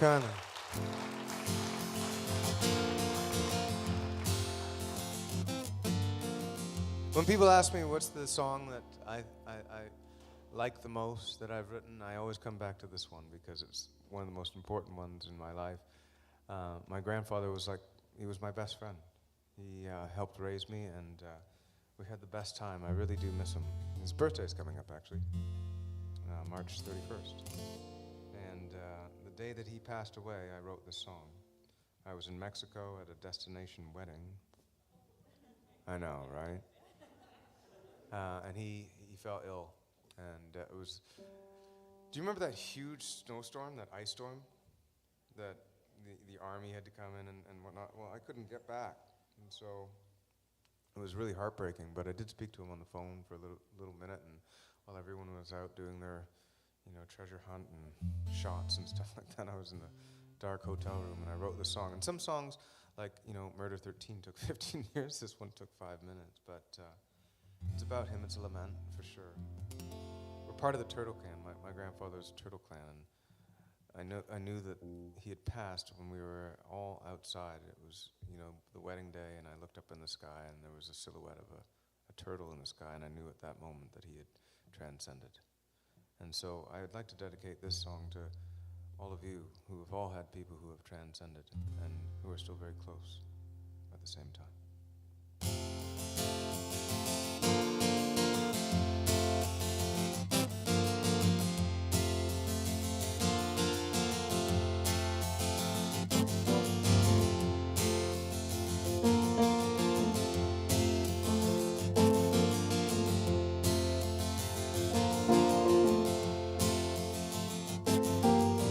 kindly. When people ask me what's the song that I like the most that I've written, I always come back to this one because it's one of the most important ones in my life. My grandfather was he was my best friend. He helped raise me, and we had the best time. I really do miss him. His birthday's coming up, actually, March 31st. And the day that he passed away, I wrote this song. I was in Mexico at a destination wedding. I know, right? And he fell ill, and it was. Do you remember that huge snowstorm, that ice storm, that the army had to come in and whatnot? Well, I couldn't get back, and so it was really heartbreaking. But I did speak to him on the phone for a little minute, and while everyone was out doing their, treasure hunt and shots and stuff like that, I was in the dark hotel room, and I wrote this song. And some songs, like Murder 13, took 15 years. This one took 5 minutes, but. It's about him. It's a lament, for sure. We're part of the Turtle Clan. My grandfather's Turtle Clan. And I knew that he had passed when we were all outside. It was, the wedding day, and I looked up in the sky, and there was a silhouette of a turtle in the sky, and I knew at that moment that he had transcended. And so I would like to dedicate this song to all of you who have all had people who have transcended and who are still very close at the same time.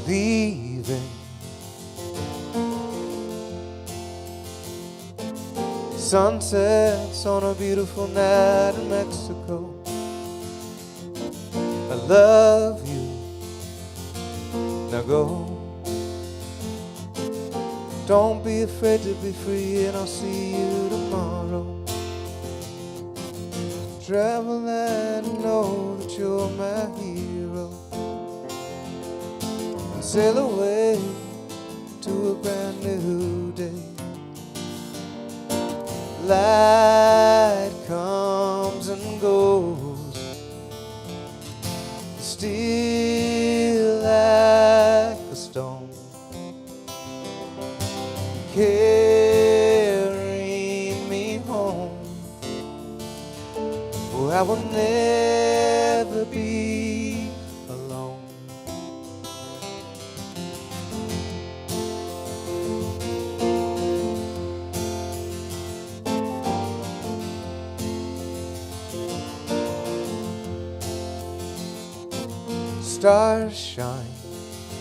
Leaving sunsets on a beautiful night in Mexico. I love you, now go. Don't be afraid to be free, and I'll see you tomorrow. Travel and know that you're my hero. Sail away to a brand new day. Light comes and goes, still like a stone. Carry me home. Oh, I will never be alone. Stars shine,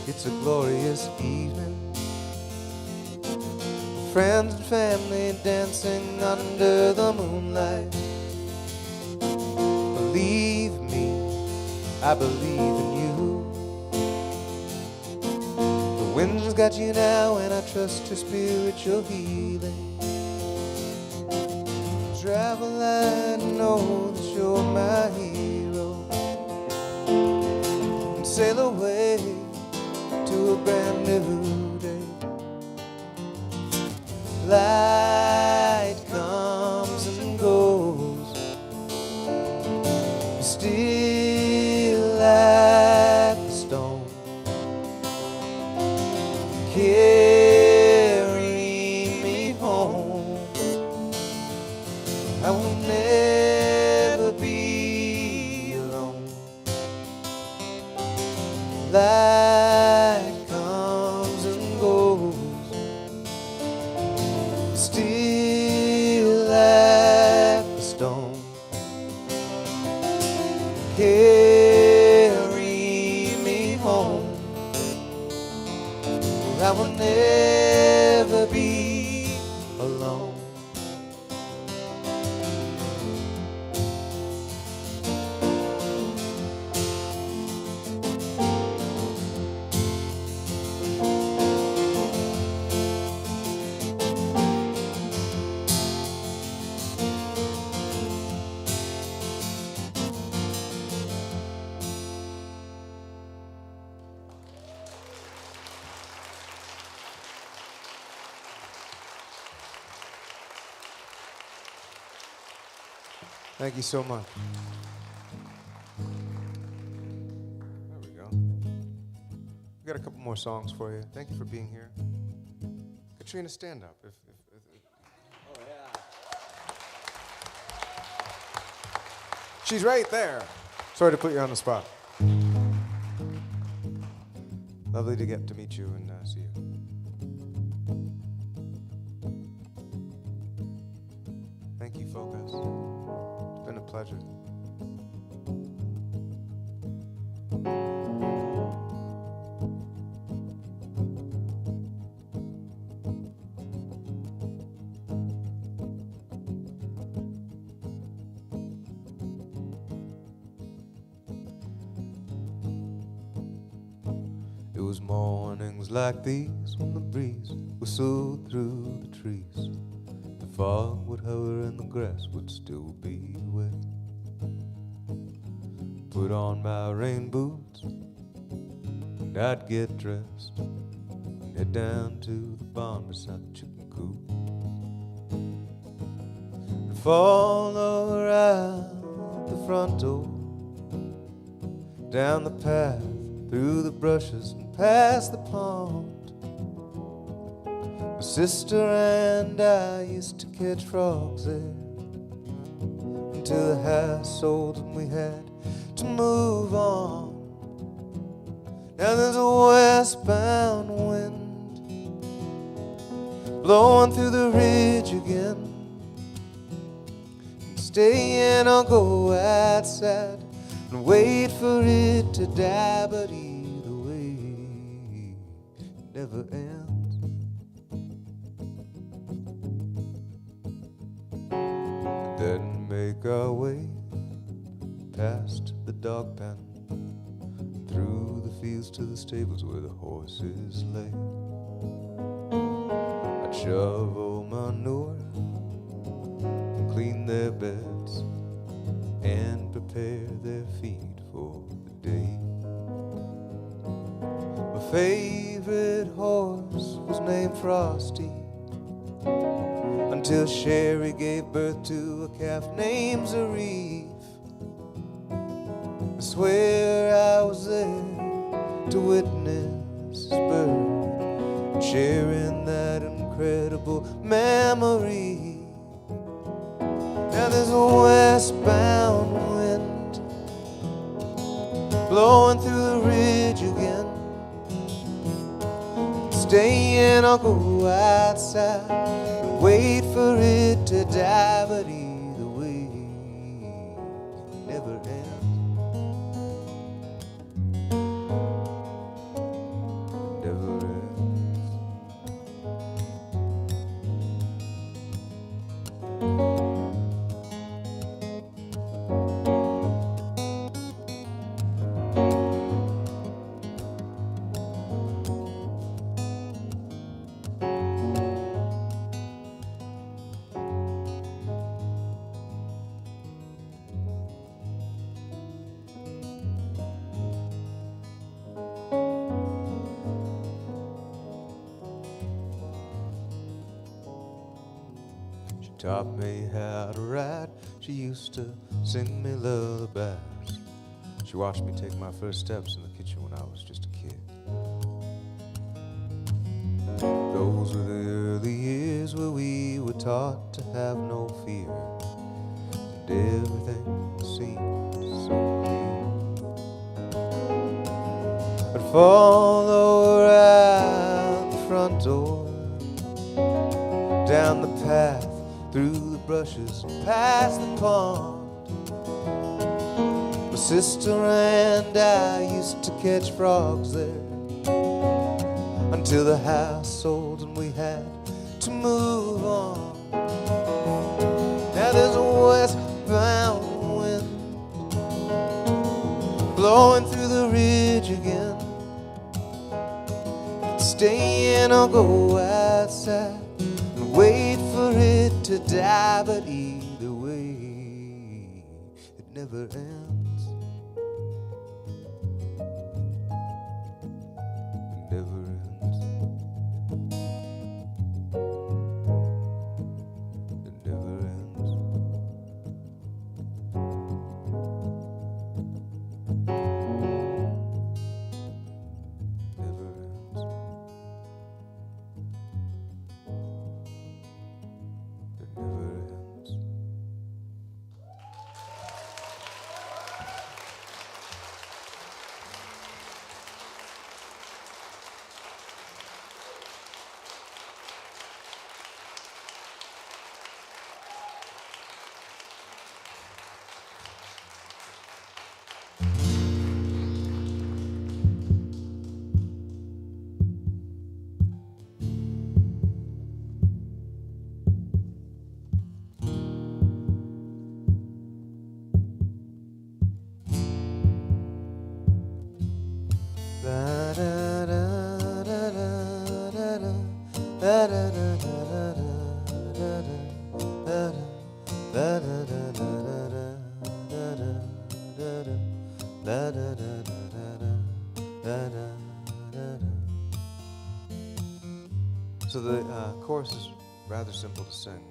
it's a glorious evening. Friends and family dancing under the moonlight. Believe me, I believe in you. The wind's got you now, and I trust your spiritual healing. Travel and know that you're my hero. Sail away to a brand new day. Light comes and goes, still like a stone. Carry me home. I will never be alone. Light comes and goes, still like a stone. Carry me home. I will never be alone. Thank you so much. There we go. We got a couple more songs for you. Thank you for being here. Catriona, stand up. Oh, yeah. She's right there. Sorry to put you on the spot. Lovely to get to meet you and see you. Thank you, Folkus. It's been a pleasure. It was mornings like these when the breeze whistled through the trees. The fog would hover and the grass would still be wet. Put on my rain boots and I'd get dressed and head down to the barn beside the chicken coop and follow around the front door, down the path, through the brushes and past the pond. My sister and I used to catch frogs there until the house sold and we had to move on. Now there's a westbound wind blowing through the ridge again. Stay in or go outside and wait for it to die, but either way, it never ends. And then make our way past the dog pen, through the fields to the stables where the horses lay. I'd shovel manure and clean their beds and prepare their feed for the day. My favorite horse was named Frosty until Sherry gave birth to a calf named Zarif. I swear I was there to witness his birth and sharing that incredible memory. Now there's a westbound wind blowing through the ridge again. Stay in or go outside and wait for it to die, but either way, it never ends. Never ends. Taught me how to ride. She used to sing me lullabies. She watched me take my first steps in the kitchen when I was just a kid. Those were the early years where we were taught to have no fear, and everything seemed so clear. I'd follow around the front door, down the path, through the brushes, past the pond. My sister and I used to catch frogs there until the house sold and we had to move on. Now there's a westbound wind blowing through the ridge again. Stay in or go outside and wait for it to die, but either way, it never ends. It never ends. It never ends. da da da da da da da da. So the chorus is rather simple to sing.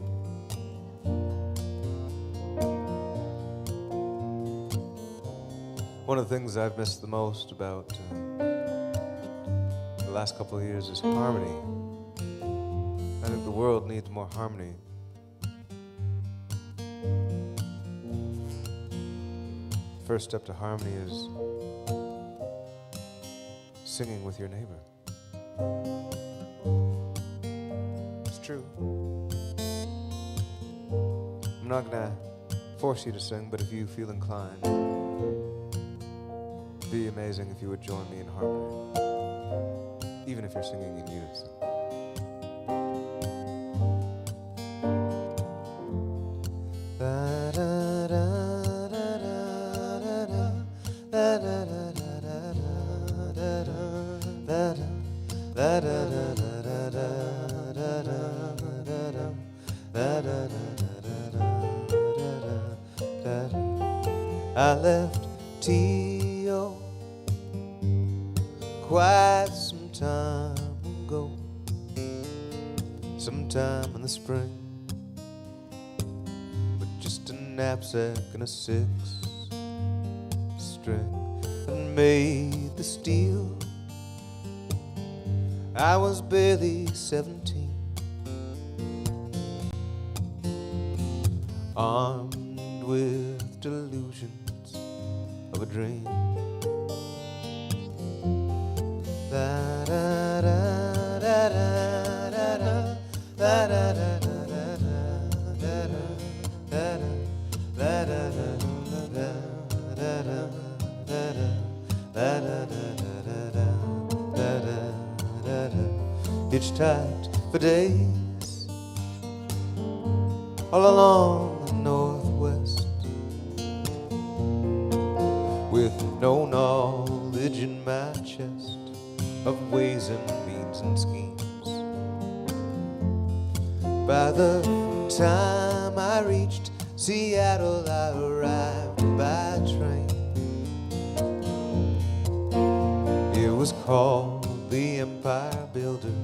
One of the things I've missed the most about the last couple of years is harmony. I think the world needs more harmony. First step to harmony is singing with your neighbor. It's true. I'm not gonna force you to sing, but if you feel inclined, it'd be amazing if you would join me in harmony, even if you're singing in unison. I left T.O. quite some time ago, sometime in the spring, with just a knapsack and a 6-string that made the steel. I was barely 17, armed with delusions of a dream. Da da da da da da da da hitchhiked for days all along the northwest, with no knowledge in my chest of ways and means and schemes. By the time I reached Seattle, I arrived by train. It was called the Empire Builder.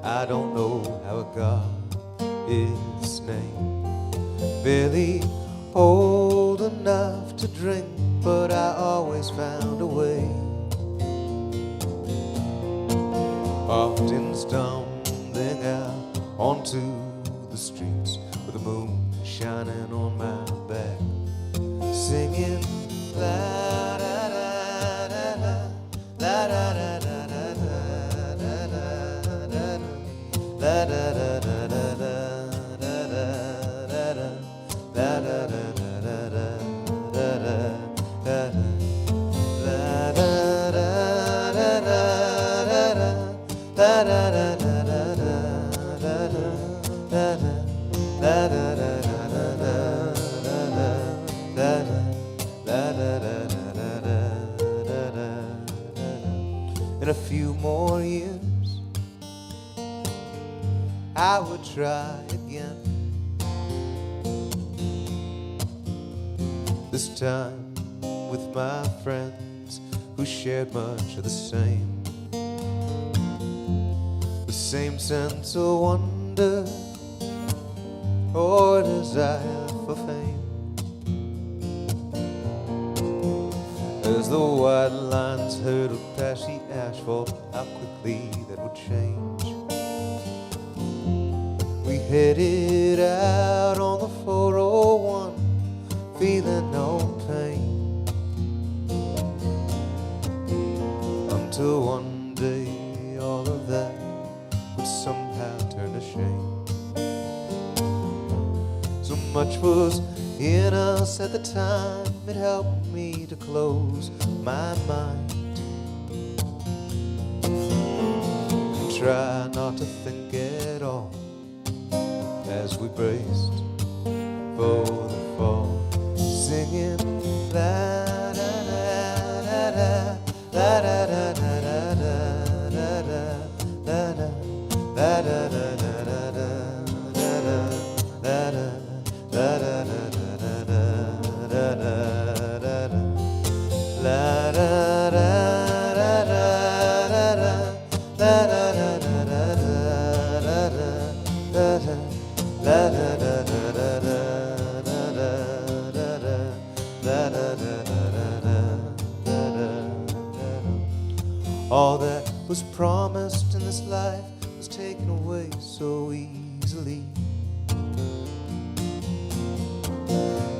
I don't know how it got its name. Barely old enough to drink, but I always found a way. Often stumbling out onto the streets with the moon shining on my back, singing la da da da da la da da da da da da da da da da. In a few more years, I would try again. This time with my friends who shared much of the same sense of wonder or desire for fame. As the white lines hurtled past the asphalt, how quickly that would change. We headed out on the 401, feeling no pain, until one day all of that would somehow turn to shame. So much was in us at the time, it helped me to close my mind and try not to think at all as we braced for the fall, singing la da da da da la da da da da da da da da La da da da da da da da da da da da da da da da. La da da da da da da da da da da da da da. La da da da da da da da da da da da da da. All that was promised in this life was taken away so easily.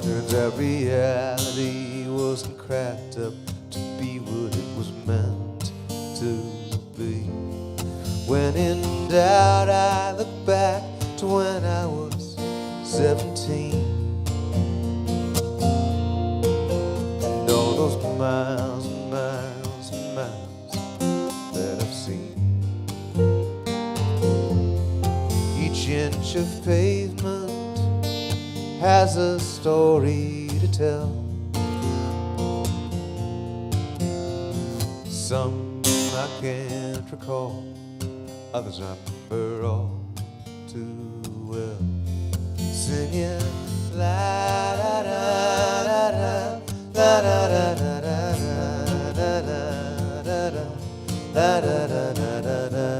Turns out reality wasn't cracked up to be what it was meant to be. When in doubt, I look back to when I was 17. And all those miles and miles and miles that I've seen. Each inch of pavement has a story to tell. Some I can't recall, others I remember all too well. Singing la da da da da da da da da da da da da da da da da da da.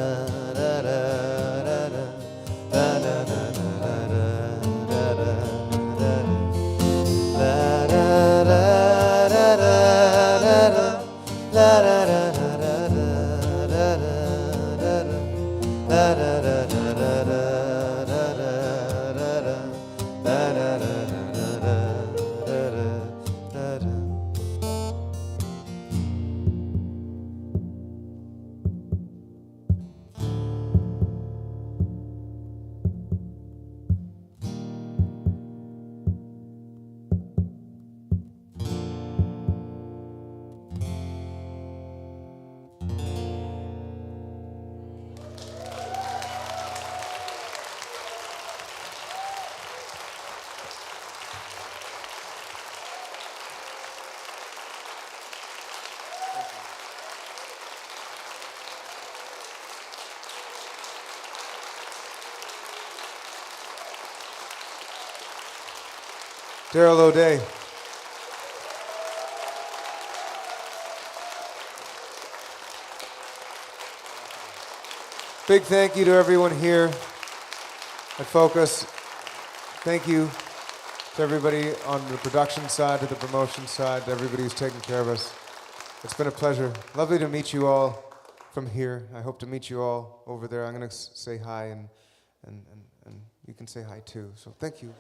Daryl O'Day. Big thank you to everyone here at Folkus. Thank you to everybody on the production side, to the promotion side, to everybody who's taken care of us. It's been a pleasure. Lovely to meet you all from here. I hope to meet you all over there. I'm going to say hi, and you can say hi too. So thank you.